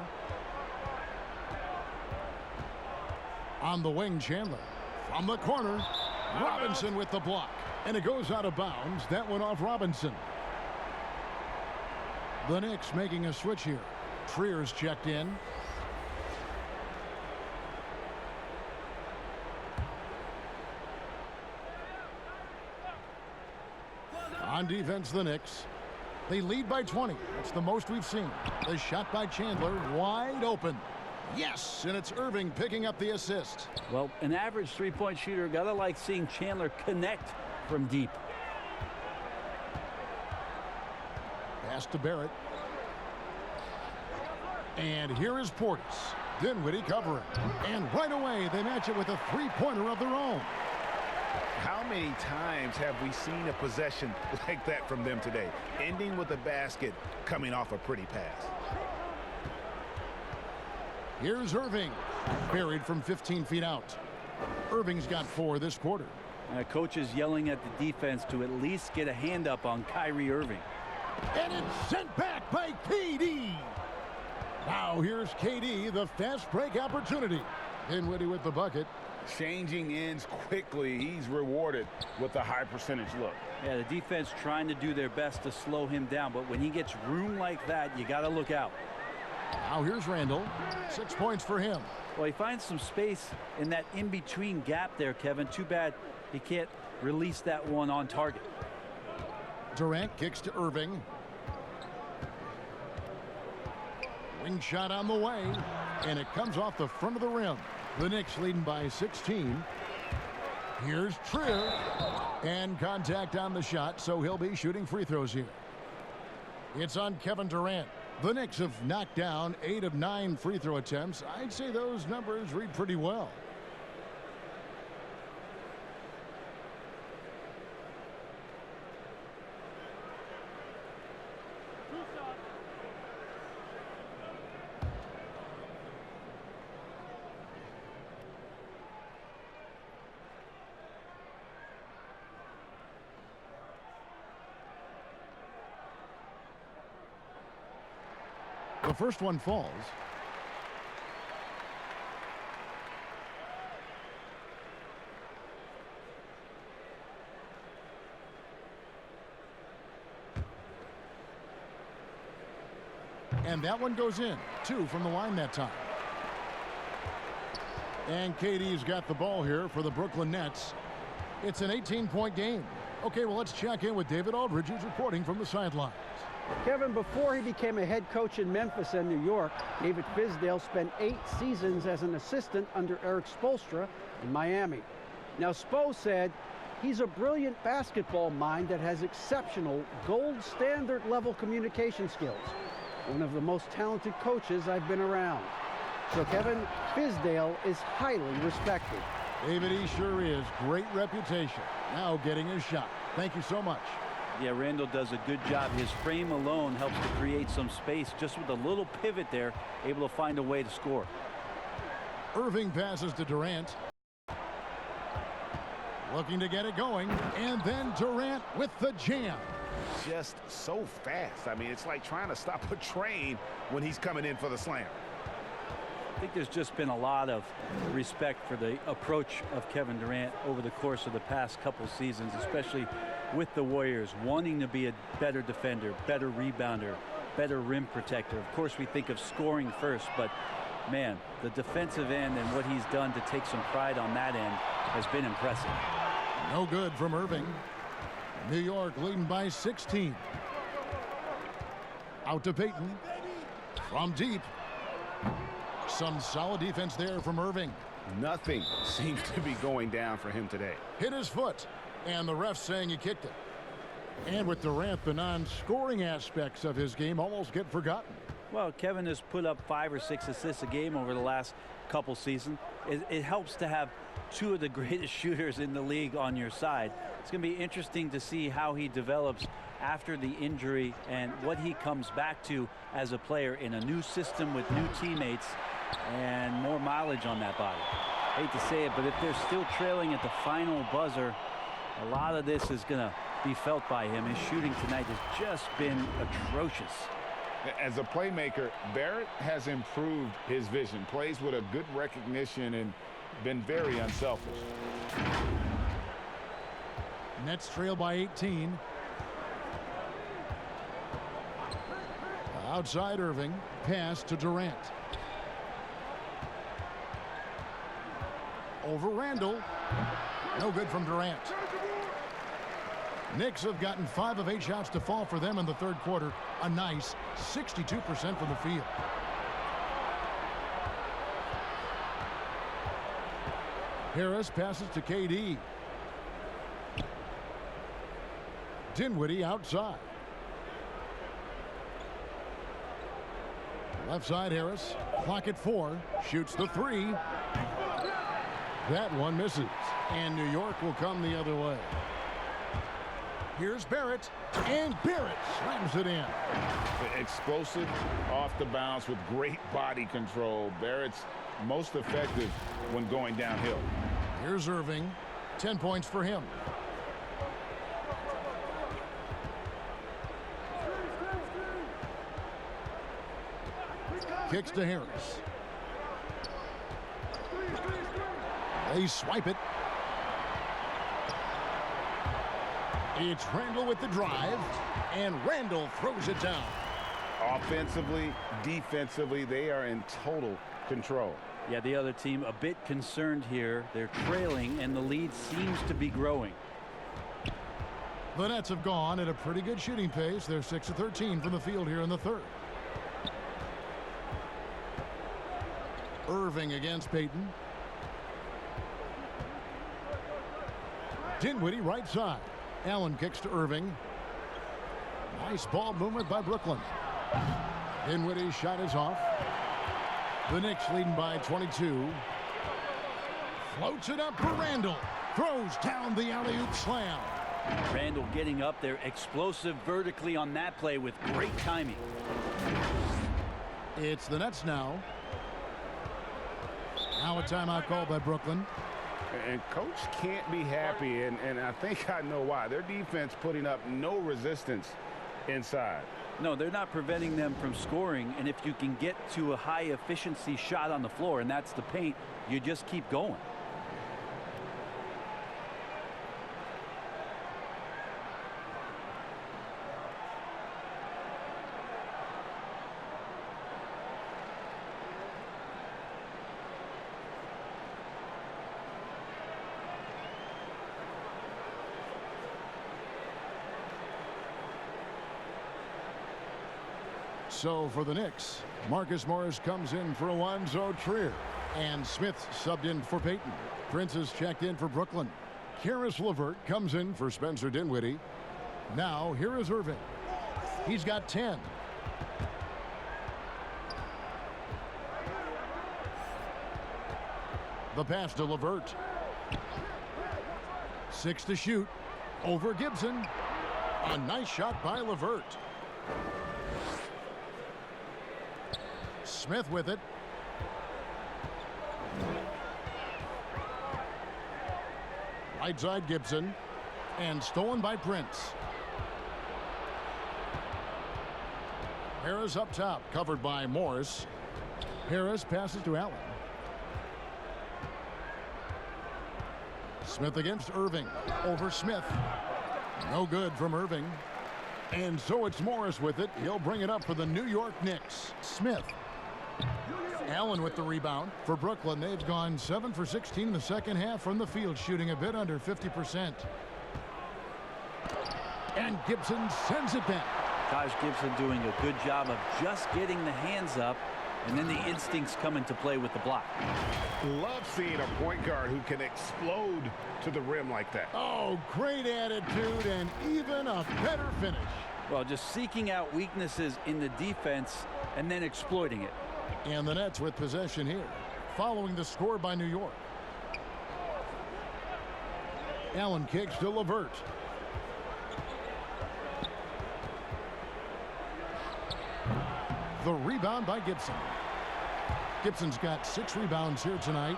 On the wing, Chandler. From the corner, Robinson with the block. And it goes out of bounds. That went off Robinson. The Knicks making a switch here. Trier's checked in. On defense, the Knicks. They lead by 20. That's the most we've seen. The shot by Chandler, wide open. Yes, and it's Irving picking up the assist. Well, an average three-point shooter, gotta like seeing Chandler connect from deep. Pass to Barrett. And here is Portis. Dinwiddie covering. And right away, they match it with a three-pointer of their own. How many times have we seen a possession like that from them today? Ending with a basket, coming off a pretty pass. Here's Irving. Buried from 15 feet out. Irving's got 4 this quarter. Coach is yelling at the defense to at least get a hand up on Kyrie Irving. And it's sent back by KD. Now here's KD, the fast break opportunity. Dinwiddie with the bucket. Changing ends quickly. He's rewarded with a high percentage look. Yeah, the defense trying to do their best to slow him down, but when he gets room like that, you got to look out. Now here's Randall. 6 points for him. Well, he finds some space in that in-between gap there, Kevin. Too bad he can't release that one on target. Durant kicks to Irving. Wing shot on the way, and it comes off the front of the rim. The Knicks leading by 16. Here's Trier, and contact on the shot, so he'll be shooting free throws here. It's on Kevin Durant. The Knicks have knocked down 8 of 9 free throw attempts. I'd say those numbers read pretty well. The first one falls. And that one goes in. 2 from the line that time. And KD's got the ball here for the Brooklyn Nets. It's an 18-point game. Okay, well, let's check in with David Aldridge, who's reporting from the sidelines. Kevin, before he became a head coach in Memphis and New York, David Fizdale spent 8 seasons as an assistant under Eric Spoelstra in Miami. Now, Spo said he's a brilliant basketball mind that has exceptional gold standard level communication skills. One of the most talented coaches I've been around. So Kevin, Fizdale is highly respected. David, he sure is. Great reputation. Now getting his shot. Thank you so much. Yeah, Randall does a good job. His frame alone helps to create some space. Just with a little pivot there, able to find a way to score. Irving passes to Durant. Looking to get it going. And then Durant with the jam. Just so fast. I mean, it's like trying to stop a train when he's coming in for the slam. I think there's just been a lot of respect for the approach of Kevin Durant over the course of the past couple seasons, especially with the Warriors, wanting to be a better defender, better rebounder, better rim protector. Of course, we think of scoring first, but man, the defensive end and what he's done to take some pride on that end has been impressive. No good from Irving. New York leading by 16. Out to Payton. From deep. Some solid defense there from Irving. Nothing seems to be going down for him today. Hit his foot, and the ref saying he kicked it. And with Durant, the non-scoring aspects of his game almost get forgotten. Well, Kevin has put up 5 or 6 assists a game over the last couple seasons. It helps to have 2 of the greatest shooters in the league on your side. It's going to be interesting to see how he develops after the injury and what he comes back to as a player in a new system with new teammates and more mileage on that body. Hate to say it, but if they're still trailing at the final buzzer, a lot of this is going to be felt by him. His shooting tonight has just been atrocious. As a playmaker, Barrett has improved his vision, plays with a good recognition and been very unselfish. Nets trail by 18. Outside Irving, pass to Durant. Over Randall. No good from Durant. Knicks have gotten 5 of 8 shots to fall for them in the third quarter. A nice 62% from the field. Harris passes to KD. Dinwiddie outside. Left side Harris. Clock at 4. Shoots the 3. That one misses. And New York will come the other way. Here's Barrett, and Barrett slams it in. Explosive off the bounce with great body control. Barrett's most effective when going downhill. Here's Irving, 10 points for him. Kicks to Harris. They swipe it. It's Randall with the drive, and Randall throws it down. Offensively, defensively, they are in total control. Yeah, the other team a bit concerned here. They're trailing, and the lead seems to be growing. The Nets have gone at a pretty good shooting pace. They're 6 of 13 from the field here in the third. Irving against Payton. Dinwiddie right side. Allen kicks to Irving. Nice ball movement by Brooklyn. Dinwiddie's shot is off. The Knicks leading by 22. Floats it up for Randall. Throws down the alley-oop slam. Randall getting up there, explosive vertically on that play with great timing. It's the Nets now. Now a timeout called by Brooklyn. And coach can't be happy, and I think I know why. Their defense putting up no resistance inside. No, they're not preventing them from scoring, and if you can get to a high efficiency shot on the floor, and that's the paint, you just keep going. So for the Knicks, Marcus Morris comes in for Alonzo Trier. And Smith subbed in for Payton. Prince is checked in for Brooklyn. Karis LeVert comes in for Spencer Dinwiddie. Now here is Irving. He's got 10. The pass to LeVert. 6 to shoot. Over Gibson. A nice shot by LeVert. Smith with it. Right side Gibson. And stolen by Prince. Harris up top, covered by Morris. Harris passes to Allen. Smith against Irving. Over Smith. No good from Irving. And so it's Morris with it. He'll bring it up for the New York Knicks. Smith. Allen with the rebound. For Brooklyn, they've gone 7 for 16 in the second half from the field, shooting a bit under 50%. And Gibson sends it back. Taj Gibson doing a good job of just getting the hands up, and then the instincts come into play with the block. Love seeing a point guard who can explode to the rim like that. Oh, great attitude and even a better finish. Well, just seeking out weaknesses in the defense and then exploiting it. And the Nets with possession here, following the score by New York. Allen kicks to LeVert. The rebound by Gibson. Gibson's got 6 rebounds here tonight.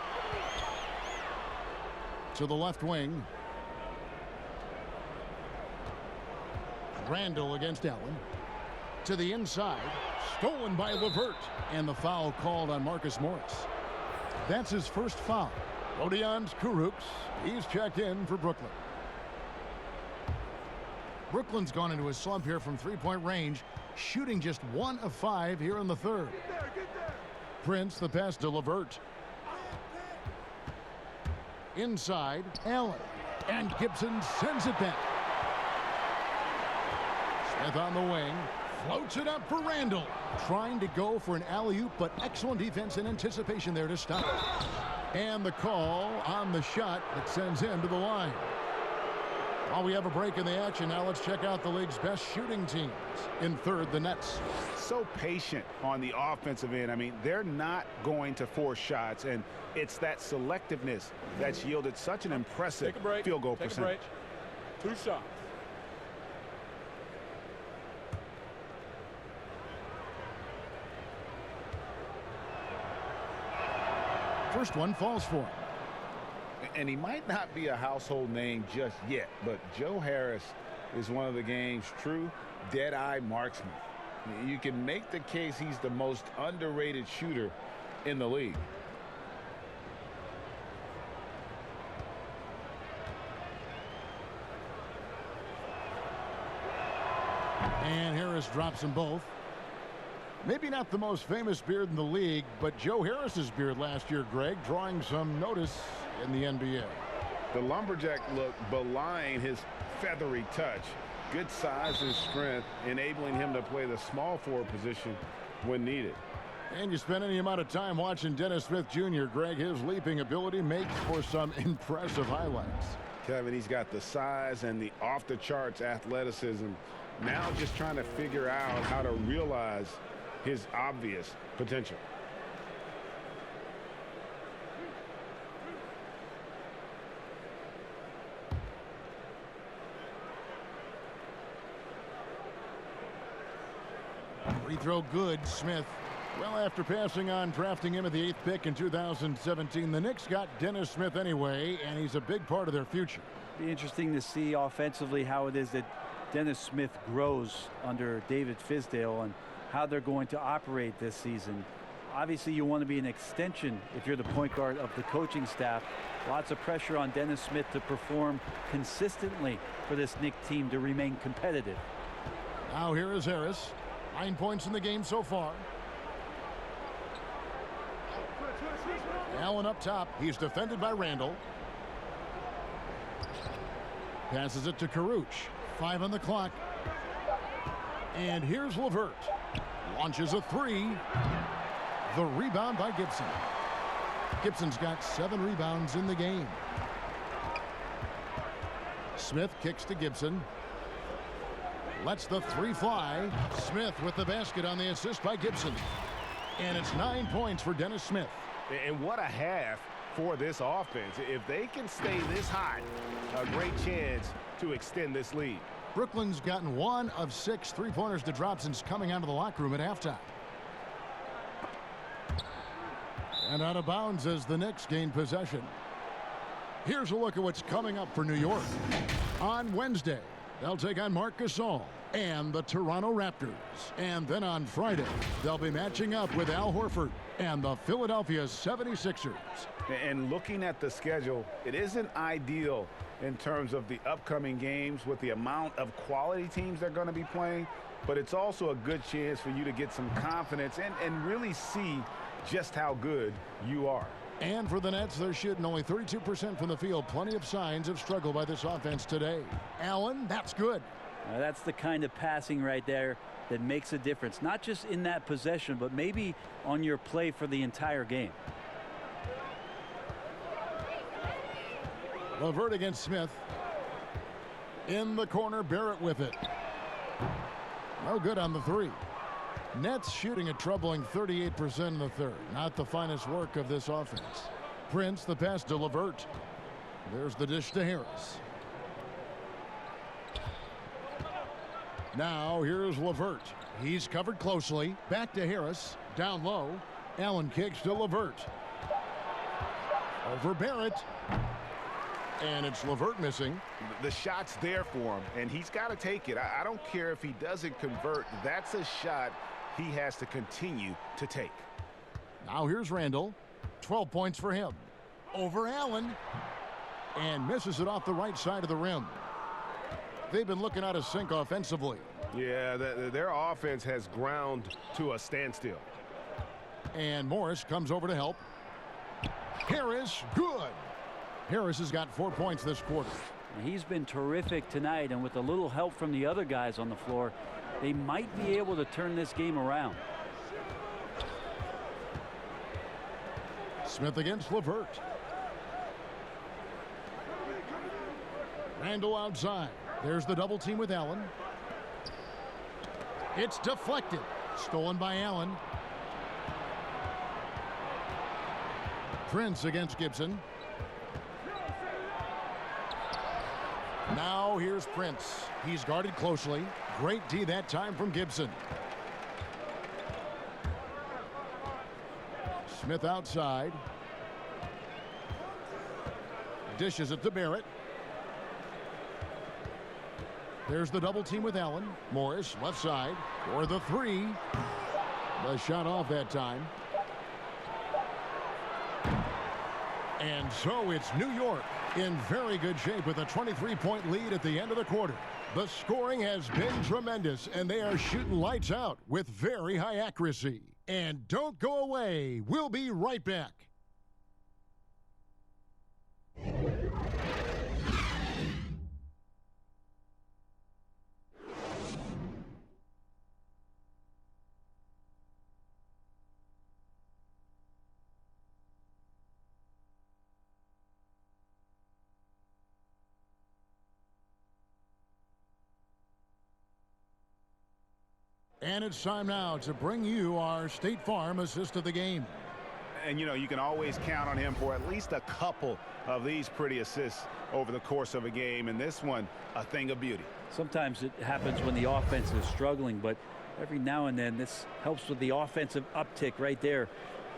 To the left wing. Randall against Allen. To the inside. Stolen by LeVert. And the foul called on Marcus Morris. That's his first foul. Rodions Kurucs. He's checked in for Brooklyn. Brooklyn's gone into a slump here from three-point range, shooting just 1 of 5 here in the third. Prince, the pass to LeVert. Inside, Allen. And Gibson sends it back. Smith on the wing. Floats it up for Randall. Trying to go for an alley-oop, but excellent defense and anticipation there to stop it. And the call on the shot that sends him to the line. While we have a break in the action, now let's check out the league's best shooting teams. In third, the Nets. So patient on the offensive end. I mean, they're not going to force shots, and it's that selectiveness that's yielded such an impressive field goal percentage. 2 shots. First one falls for him. And he might not be a household name just yet, but Joe Harris is one of the game's true dead-eye marksmen. You can make the case he's the most underrated shooter in the league. And Harris drops them both. Maybe not the most famous beard in the league, but Joe Harris's beard last year, Greg, drawing some notice in the NBA. The lumberjack look belying his feathery touch. Good size and strength, enabling him to play the small forward position when needed. And you spend any amount of time watching Dennis Smith Jr., Greg, his leaping ability makes for some impressive highlights. Kevin, he's got the size and the off-the-charts athleticism. Now just trying to figure out how to realize his obvious potential. Free throw good, Smith. Well, after passing on drafting him at the 8th pick in 2017, the Knicks got Dennis Smith anyway, and he's a big part of their future. Be interesting to see offensively how it is that Dennis Smith grows under David Fizdale and how they're going to operate this season. Obviously, you want to be an extension if you're the point guard of the coaching staff. Lots of pressure on Dennis Smith to perform consistently for this Knicks team to remain competitive. Now here is Harris. 9 points in the game so far. Allen up top. He's defended by Randall. Passes it to Kurucs. 5 on the clock. And here's LeVert. Launches a three. The rebound by Gibson. Gibson's got 7 rebounds in the game. Smith kicks to Gibson. Lets the three fly. Smith with the basket on the assist by Gibson. And it's 9 points for Dennis Smith. And what a half for this offense. If they can stay this hot, a great chance to extend this lead. Brooklyn's gotten 1 of 6 three-pointers to drop since coming out of the locker room at halftime. And out of bounds as the Knicks gain possession. Here's a look at what's coming up for New York. On Wednesday, they'll take on Marc Gasol and the Toronto Raptors. And then on Friday, they'll be matching up with Al Horford and the Philadelphia 76ers. And looking at the schedule, it isn't ideal in terms of the upcoming games with the amount of quality teams they're going to be playing, but it's also a good chance for you to get some confidence and really see just how good you are. And for the Nets, they're shooting only 32% from the field. Plenty of signs of struggle by this offense today. Allen, that's good. That's the kind of passing right there that makes a difference, not just in that possession, but maybe on your play for the entire game. LeVert against Smith. In the corner, Barrett with it. No good on the three. Nets shooting a troubling 38% in the third. Not the finest work of this offense. Prince, the pass to LeVert. There's the dish to Harris. Now here's LeVert. He's covered closely. Back to Harris. Down low. Allen kicks to LeVert. Over Barrett. And it's LeVert missing. The shot's there for him, and he's got to take it. I don't care if he doesn't convert. That's a shot he has to continue to take. Now here's Randall. 12 points for him. Over Allen. And misses it off the right side of the rim. They've been looking out of sync offensively. Yeah, their offense has ground to a standstill. And Morris comes over to help. Harris, good. Harris has got 4 points this quarter. He's been terrific tonight, and with a little help from the other guys on the floor, they might be able to turn this game around. Smith against LeVert. Randall outside. There's the double team with Allen. It's deflected. Stolen by Allen. Prince against Gibson. Now here's Prince. He's guarded closely. Great D that time from Gibson. Smith outside. Dishes it to Barrett. There's the double team with Allen. Morris left side for the three. The shot off that time. And so it's New York in very good shape with a 23-point lead at the end of the quarter. The scoring has been tremendous, and they are shooting lights out with very high accuracy. And don't go away. We'll be right back. And it's time now to bring you our State Farm assist of the game. And, you know, you can always count on him for at least a couple of these pretty assists over the course of a game. And this one, a thing of beauty. Sometimes it happens when the offense is struggling, but every now and then this helps with the offensive uptick right there.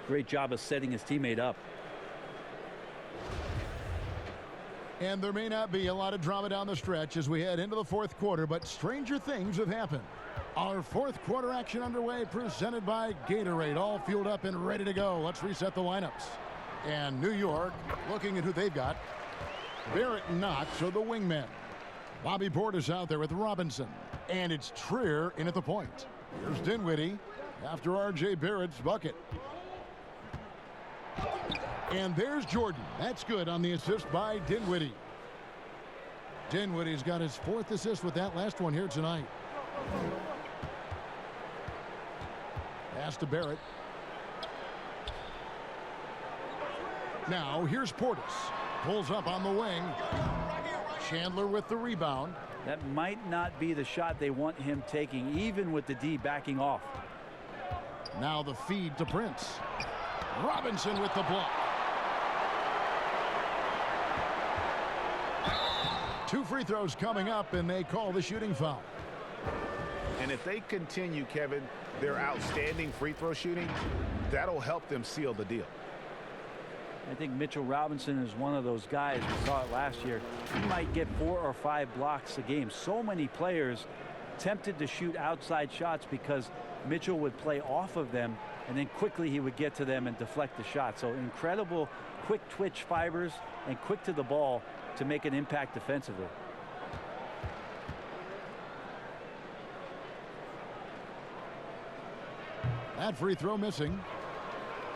Great job of setting his teammate up. And there may not be a lot of drama down the stretch as we head into the fourth quarter, but stranger things have happened. Our fourth quarter action underway, presented by Gatorade, all fueled up and ready to go. Let's reset the lineups. And New York, looking at who they've got. Barrett and Knox are the wingmen. Bobby Portis out there with Robinson. And it's Trier in at the point. Here's Dinwiddie after R.J. Barrett's bucket. And there's Jordan. That's good on the assist by Dinwiddie. Dinwiddie's got his fourth assist with that last one here tonight. Pass to Barrett. Now here's Portis. Pulls up on the wing. Chandler with the rebound. That might not be the shot they want him taking, even with the D backing off. Now the feed to Prince. Robinson with the block. 2 free throws coming up, and they call the shooting foul. And if they continue, Kevin, their outstanding free throw shooting, that'll help them seal the deal. I think Mitchell Robinson is one of those guys. We saw it last year. He might get 4 or 5 blocks a game. So many players tempted to shoot outside shots because Mitchell would play off of them, and then quickly he would get to them and deflect the shot. So incredible quick twitch fibers and quick to the ball to make an impact defensively. That free throw missing.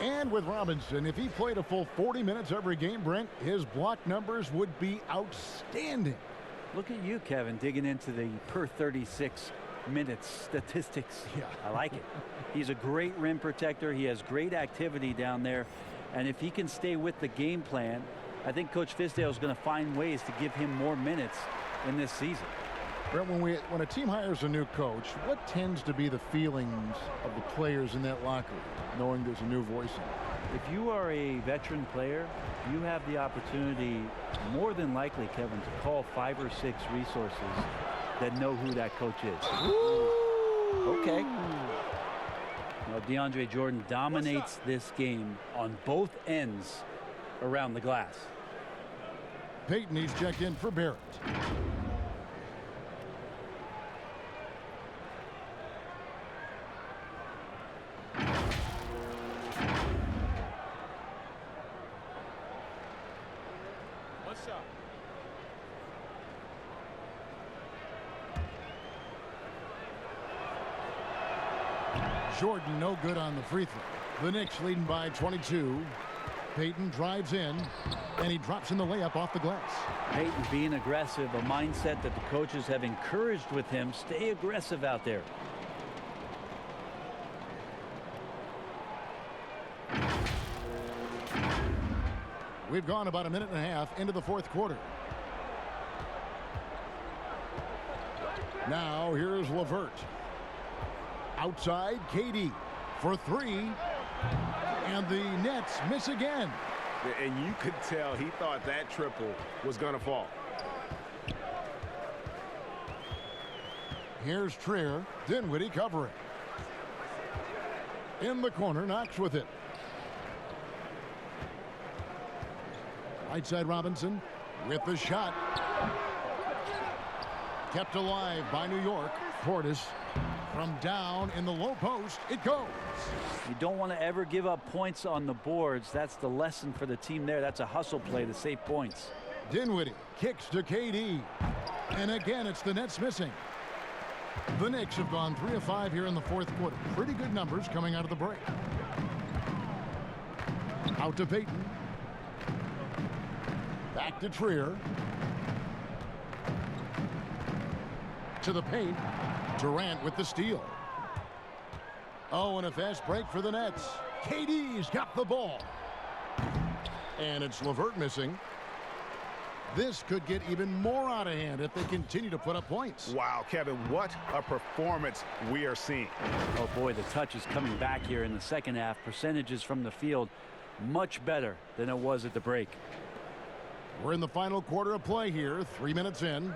And with Robinson, if he played a full 40 minutes every game, Brent, his block numbers would be outstanding. Look at you, Kevin, digging into the per 36 minutes statistics. Yeah. I like it. He's a great rim protector. He has great activity down there. And if he can stay with the game plan, I think Coach Fizdale is going to find ways to give him more minutes in this season. Brent, when a team hires a new coach, what tends to be the feelings of the players in that locker room, knowing there's a new voice in it? If you are a veteran player, you have the opportunity, more than likely, Kevin, to call 5 or 6 resources that know who that coach is. Woo! Okay. Well, DeAndre Jordan dominates this game on both ends around the glass. Payton, he's checked in for Barrett. Jordan no good on the free throw. The Knicks leading by 22. Payton drives in, and he drops in the layup off the glass. Payton being aggressive, a mindset that the coaches have encouraged with him. Stay aggressive out there. We've gone about a minute and a half into the fourth quarter. Now here's LeVert. Outside, KD for 3. And the Nets miss again. And you could tell he thought that triple was going to fall. Here's Trier. Dinwiddie covering. In the corner, Knox with it. Right side Robinson with the shot. Kept alive by New York. Portis from down in the low post. It goes. You don't want to ever give up points on the boards. That's the lesson for the team there. That's a hustle play to save points. Dinwiddie kicks to KD. And again, it's the Nets missing. The Knicks have gone 3 of 5 here in the fourth quarter. Pretty good numbers coming out of the break. Out to Payton. Back to Trier. To the paint. Durant with the steal. Oh, and a fast break for the Nets. KD's got the ball. And it's LeVert missing. This could get even more out of hand if they continue to put up points. Wow, Kevin, what a performance we are seeing. Oh, boy, the touch is coming back here in the second half. Percentages from the field much better than it was at the break. We're in the final quarter of play here, 3 minutes in.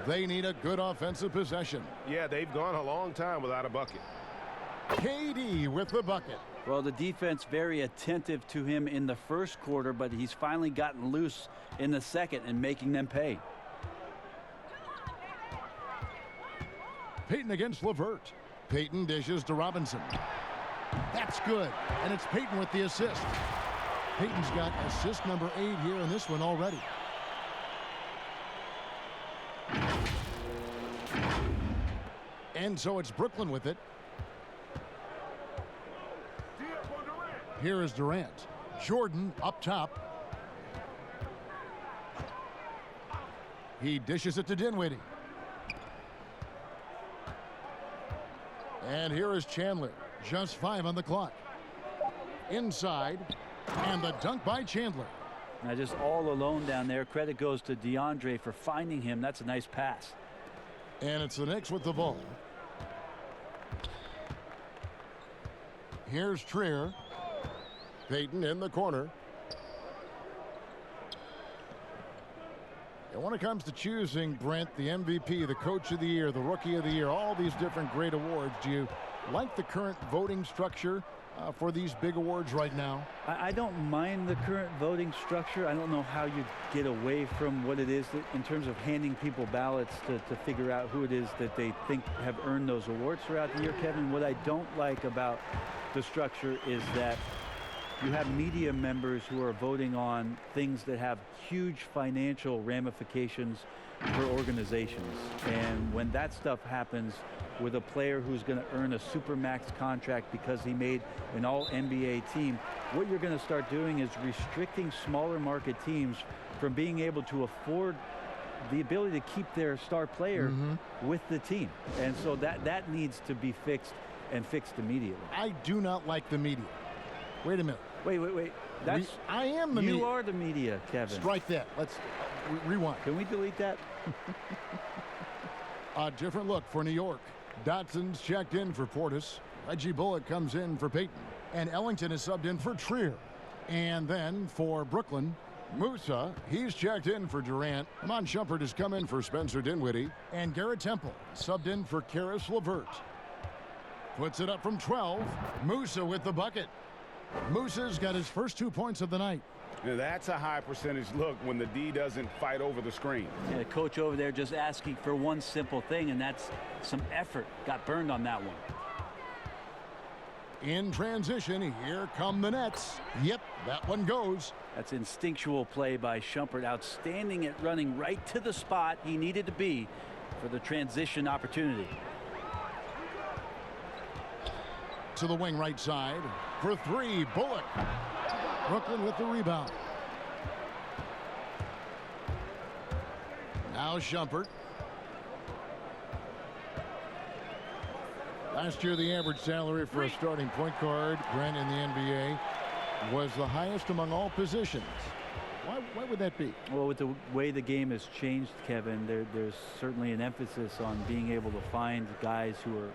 They need a good offensive possession. Yeah, they've gone a long time without a bucket. KD with the bucket. Well, the defense very attentive to him in the first quarter, but he's finally gotten loose in the second and making them pay. Payton against LeVert. Payton dishes to Robinson. That's good. And it's Payton with the assist. Payton's got assist number 8 here in this one already. And so it's Brooklyn with it. Here is Durant. Jordan up top. He dishes it to Dinwiddie. And here is Chandler. Just 5 on the clock. Inside, and the dunk by Chandler. Now just all alone down there. Credit goes to DeAndre for finding him. That's a nice pass. And it's the Knicks with the ball. Here's Trier. Payton in the corner. And when it comes to choosing, Brent, the MVP, the Coach of the Year, the Rookie of the Year, all these different great awards, do you like the current voting structure for these big awards right now? I don't mind the current voting structure. I don't know how you get away from what it is in terms of handing people ballots to figure out who it is that they think have earned those awards throughout the year, Kevin. What I don't like about the structure is that you have media members who are voting on things that have huge financial ramifications for organizations. And when that stuff happens with a player who's going to earn a supermax contract because he made an all-NBA team, what you're going to start doing is restricting smaller market teams from being able to afford the ability to keep their star player with the team. And so that needs to be fixed, and fixed immediately. I do not like the media. Wait a minute. Wait. I am the media. You are the media, Kevin. Strike that. Let's rewind. Can we delete that? A different look for New York. Dotson's checked in for Portis. Reggie Bullock comes in for Payton. And Ellington is subbed in for Trier. And then for Brooklyn, Musa, he's checked in for Durant. Amon Shumpert has come in for Spencer Dinwiddie. And Garrett Temple subbed in for Karis LeVert. Puts it up from 12. Musa with the bucket. Musa's got his first 2 points of the night. Now that's a high percentage look when the D doesn't fight over the screen. Yeah, coach over there just asking for one simple thing, and that's some effort. Got burned on that one. In transition, here come the Nets. Yep, that one goes. That's instinctual play by Shumpert. Outstanding at running right to the spot he needed to be for the transition opportunity. To the wing right side for 3, Bullock. Brooklyn with the rebound. Now Shumpert. Last year, the average salary for a starting point guard, Brent, in the NBA, was the highest among all positions. Why would that be? Well, with the way the game has changed, Kevin, there's certainly an emphasis on being able to find guys who are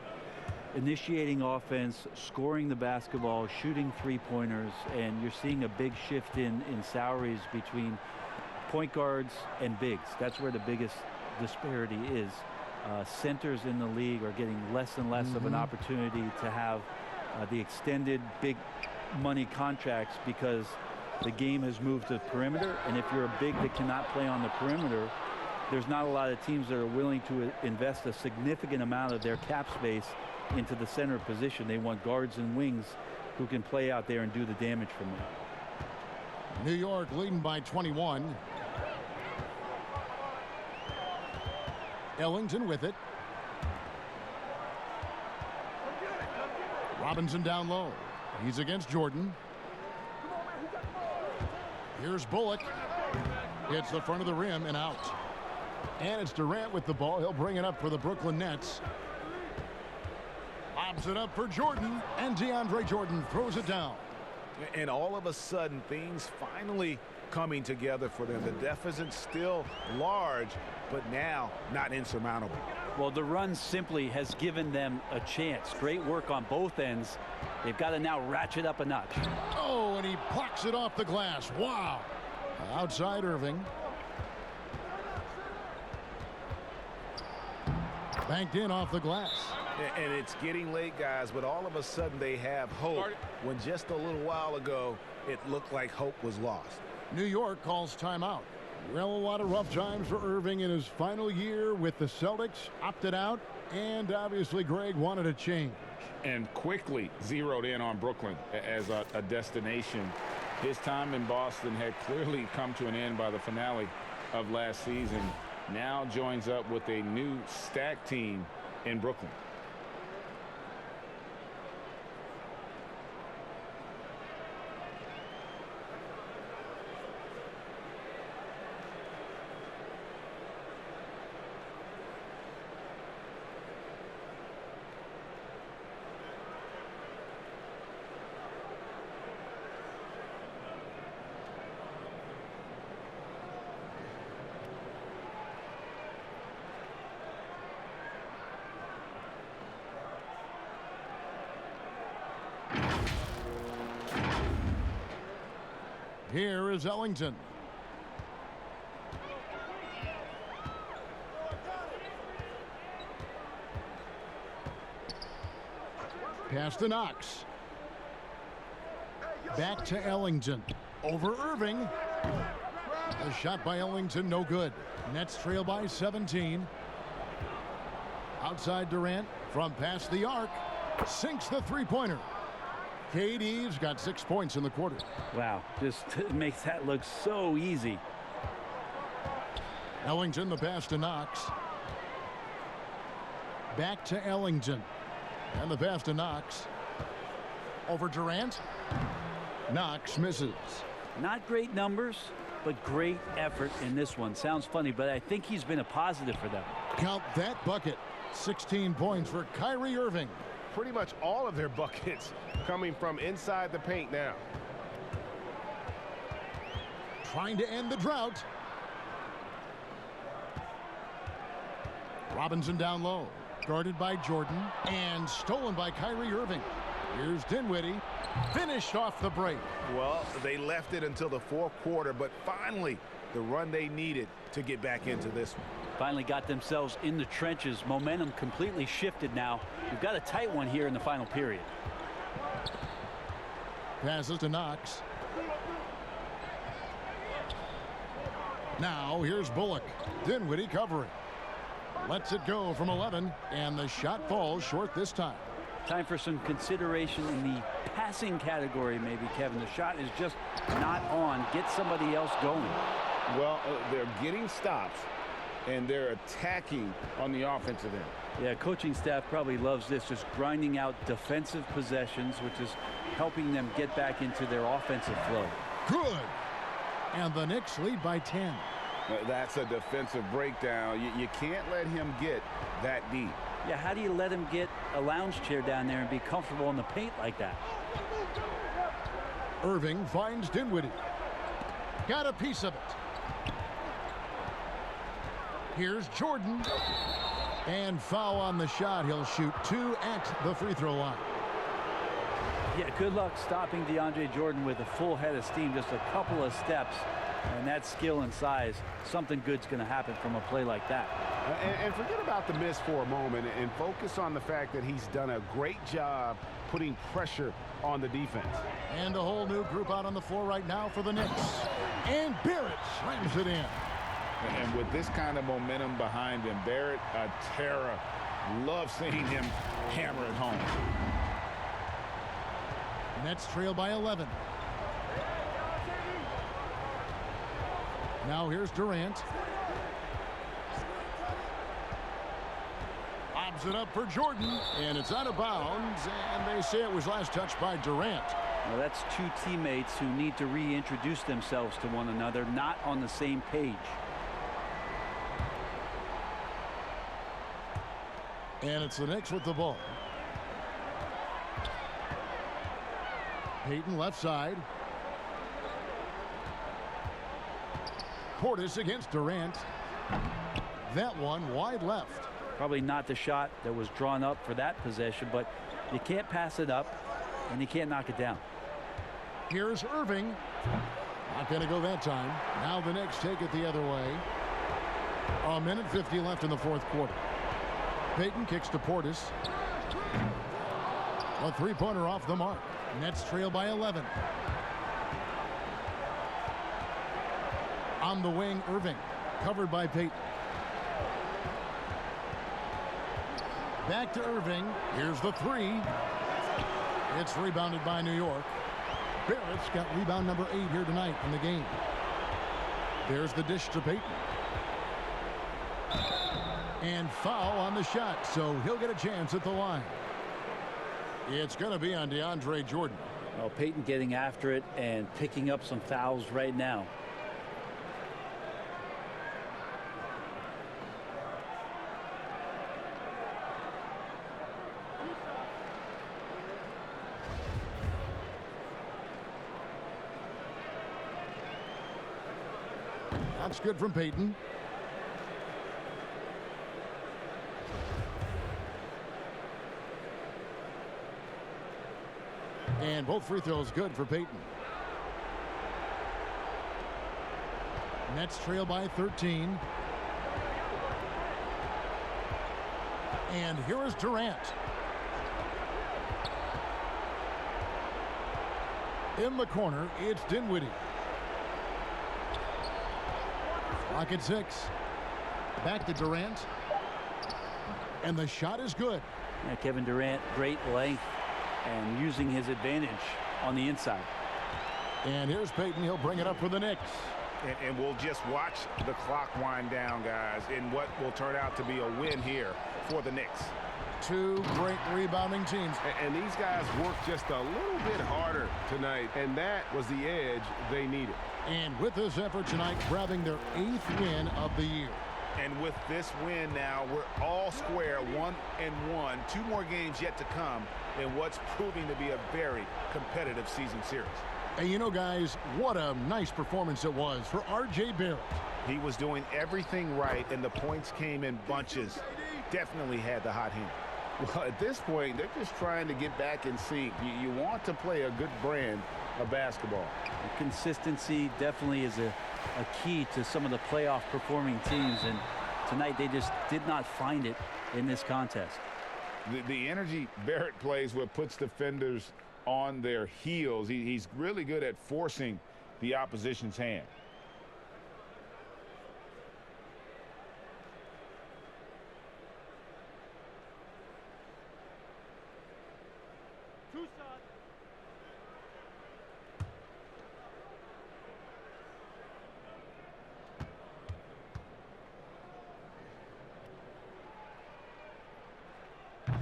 initiating offense, scoring the basketball, shooting three-pointers, and you're seeing a big shift in salaries between point guards and bigs. That's where the biggest disparity is. Centers in the league are getting less and less of an opportunity to have the extended big money contracts because the game has moved to perimeter, and if you're a big that cannot play on the perimeter, there's not a lot of teams that are willing to invest a significant amount of their cap space into the center position. They want guards and wings who can play out there and do the damage from there. New York leading by 21. Ellington with it. Robinson down low. He's against Jordan. Here's Bullock. Hits the front of the rim and out. And it's Durant with the ball. He'll bring it up for the Brooklyn Nets. Lobs it up for Jordan, and DeAndre Jordan throws it down. And all of a sudden, things finally coming together for them. The deficit's still large, but now not insurmountable. Well, the run simply has given them a chance. Great work on both ends. They've got to now ratchet up a notch. Oh, and he plucks it off the glass. Wow. Outside Irving. Banked in off the glass. And it's getting late, guys, but all of a sudden they have hope when just a little while ago it looked like hope was lost. New York calls timeout. Well, a lot of rough times for Irving in his final year with the Celtics. Opted out, and obviously Greg wanted a change. And quickly zeroed in on Brooklyn as a destination. His time in Boston had clearly come to an end by the finale of last season. Now joins up with a new stacked team in Brooklyn. Here is Ellington. Pass to Knox. Back to Ellington. Over Irving. A shot by Ellington, no good. Nets trail by 17. Outside Durant from past the arc. Sinks the three-pointer. KD's got 6 points in the quarter. Wow, just makes that look so easy. Ellington, the pass to Knox. Back to Ellington. And the pass to Knox. Over Durant. Knox misses. Not great numbers, but great effort in this one. Sounds funny, but I think he's been a positive for them. Count that bucket. 16 points for Kyrie Irving. Pretty much all of their buckets coming from inside the paint now. Trying to end the drought. Robinson down low. Guarded by Jordan. And stolen by Kyrie Irving. Here's Dinwiddie. Finished off the break. Well, they left it until the fourth quarter, but finally the run they needed to get back into this one. Finally got themselves in the trenches. Momentum completely shifted now. We've got a tight one here in the final period. Passes to Knox. Now here's Bullock. Dinwiddie covering. Lets it go from 11, and the shot falls short this time. Time for some consideration in the passing category, maybe, Kevin. The shot is just not on. Get somebody else going. Well, they're getting stops, and they're attacking on the offensive end. Yeah, coaching staff probably loves this, just grinding out defensive possessions, which is helping them get back into their offensive flow. Good. And the Knicks lead by 10. That's a defensive breakdown. You can't let him get that deep. Yeah, how do you let him get a lounge chair down there and be comfortable in the paint like that? Irving finds Dinwiddie. Got a piece of it. Here's Jordan. And foul on the shot. He'll shoot 2 at the free throw line. Yeah, good luck stopping DeAndre Jordan with a full head of steam, just a couple of steps. And that skill and size, something good's going to happen from a play like that. And forget about the miss for a moment and focus on the fact that he's done a great job putting pressure on the defense. And a whole new group out on the floor right now for the Knicks. And Barrett slams it in. And with this kind of momentum behind him, Barrett, a terror. Love seeing him hammer it home. Nets trail by 11. Now here's Durant. Lobs it up for Jordan, and it's out of bounds, and they say it was last touched by Durant. Well, that's two teammates who need to reintroduce themselves to one another, not on the same page. And it's the Knicks with the ball. Payton left side. Portis against Durant. That one wide left. Probably not the shot that was drawn up for that possession, but you can't pass it up and you can't knock it down. Here's Irving. Not going to go that time. Now the Knicks take it the other way. 1:50 left in the fourth quarter. Payton kicks to Portis. A three-pointer off the mark. Nets trail by 11. On the wing, Irving. Covered by Payton. Back to Irving. Here's the three. It's rebounded by New York. Barrett's got rebound number 8 here tonight in the game. There's the dish to Payton. And foul on the shot, so he'll get a chance at the line. It's going to be on DeAndre Jordan. Well, Payton getting after it and picking up some fouls right now. That's good from Payton. And both free throws good for Payton. Nets trail by 13. And here is Durant. In the corner, it's Dinwiddie. Clock at 6. Back to Durant. And the shot is good. Yeah, Kevin Durant, great length and using his advantage on the inside. And here's Payton. He'll bring it up for the Knicks. And we'll just watch the clock wind down, guys, in what will turn out to be a win here for the Knicks. Two great rebounding teams. And these guys worked just a little bit harder tonight, and that was the edge they needed. And with this effort tonight, grabbing their 8th win of the year. And with this win now, we're all square, 1-1. 2 more games yet to come in what's proving to be a very competitive season series. And you know, guys, what a nice performance it was for R.J. Barrett. He was doing everything right, and the points came in bunches. Definitely had the hot hand. Well, at this point, they're just trying to get back in sync. You want to play a good brand of basketball. Consistency definitely is a key to some of the playoff performing teams, and tonight they just did not find it in this contest. The energy Barrett plays with puts defenders on their heels. He's really good at forcing the opposition's hand.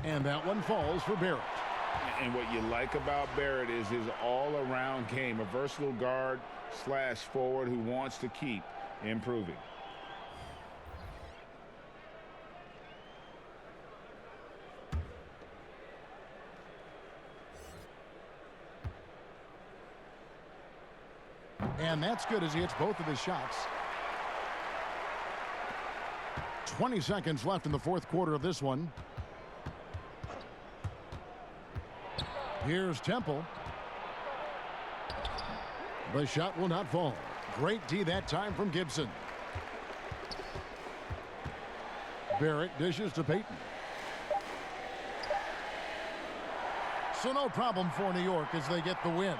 And that one falls for Barrett. And what you like about Barrett is his all-around game, a versatile guard / forward who wants to keep improving. And that's good as he hits both of his shots. 20 seconds left in the 4th quarter of this one. Here's Temple. The shot will not fall. Great D that time from Gibson. Barrett dishes to Payton. So no problem for New York as they get the win.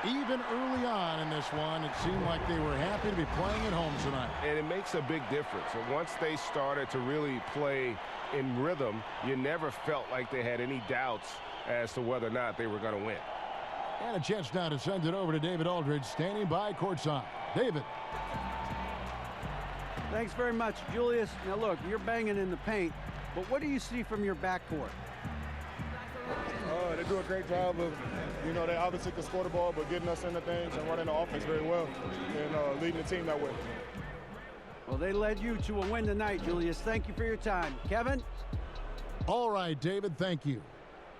Even early on in this one, it seemed like they were happy to be playing at home tonight. And it makes a big difference. And once they started to really play in rhythm, you never felt like they had any doubts as to whether or not they were going to win. And a chance now to send it over to David Aldridge, standing by courtside. David. Thanks very much, Julius. Now look, you're banging in the paint, but what do you see from your backcourt? They do a great job of, they obviously can score the ball, but getting us into things and running the offense very well and leading the team that way. Well, they led you to a win tonight, Julius. Thank you for your time. Kevin? All right, David, thank you.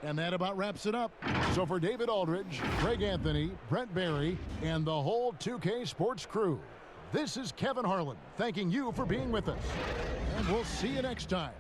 And that about wraps it up. So for David Aldridge, Greg Anthony, Brent Barry, and the whole 2K Sports crew, this is Kevin Harlan thanking you for being with us. And we'll see you next time.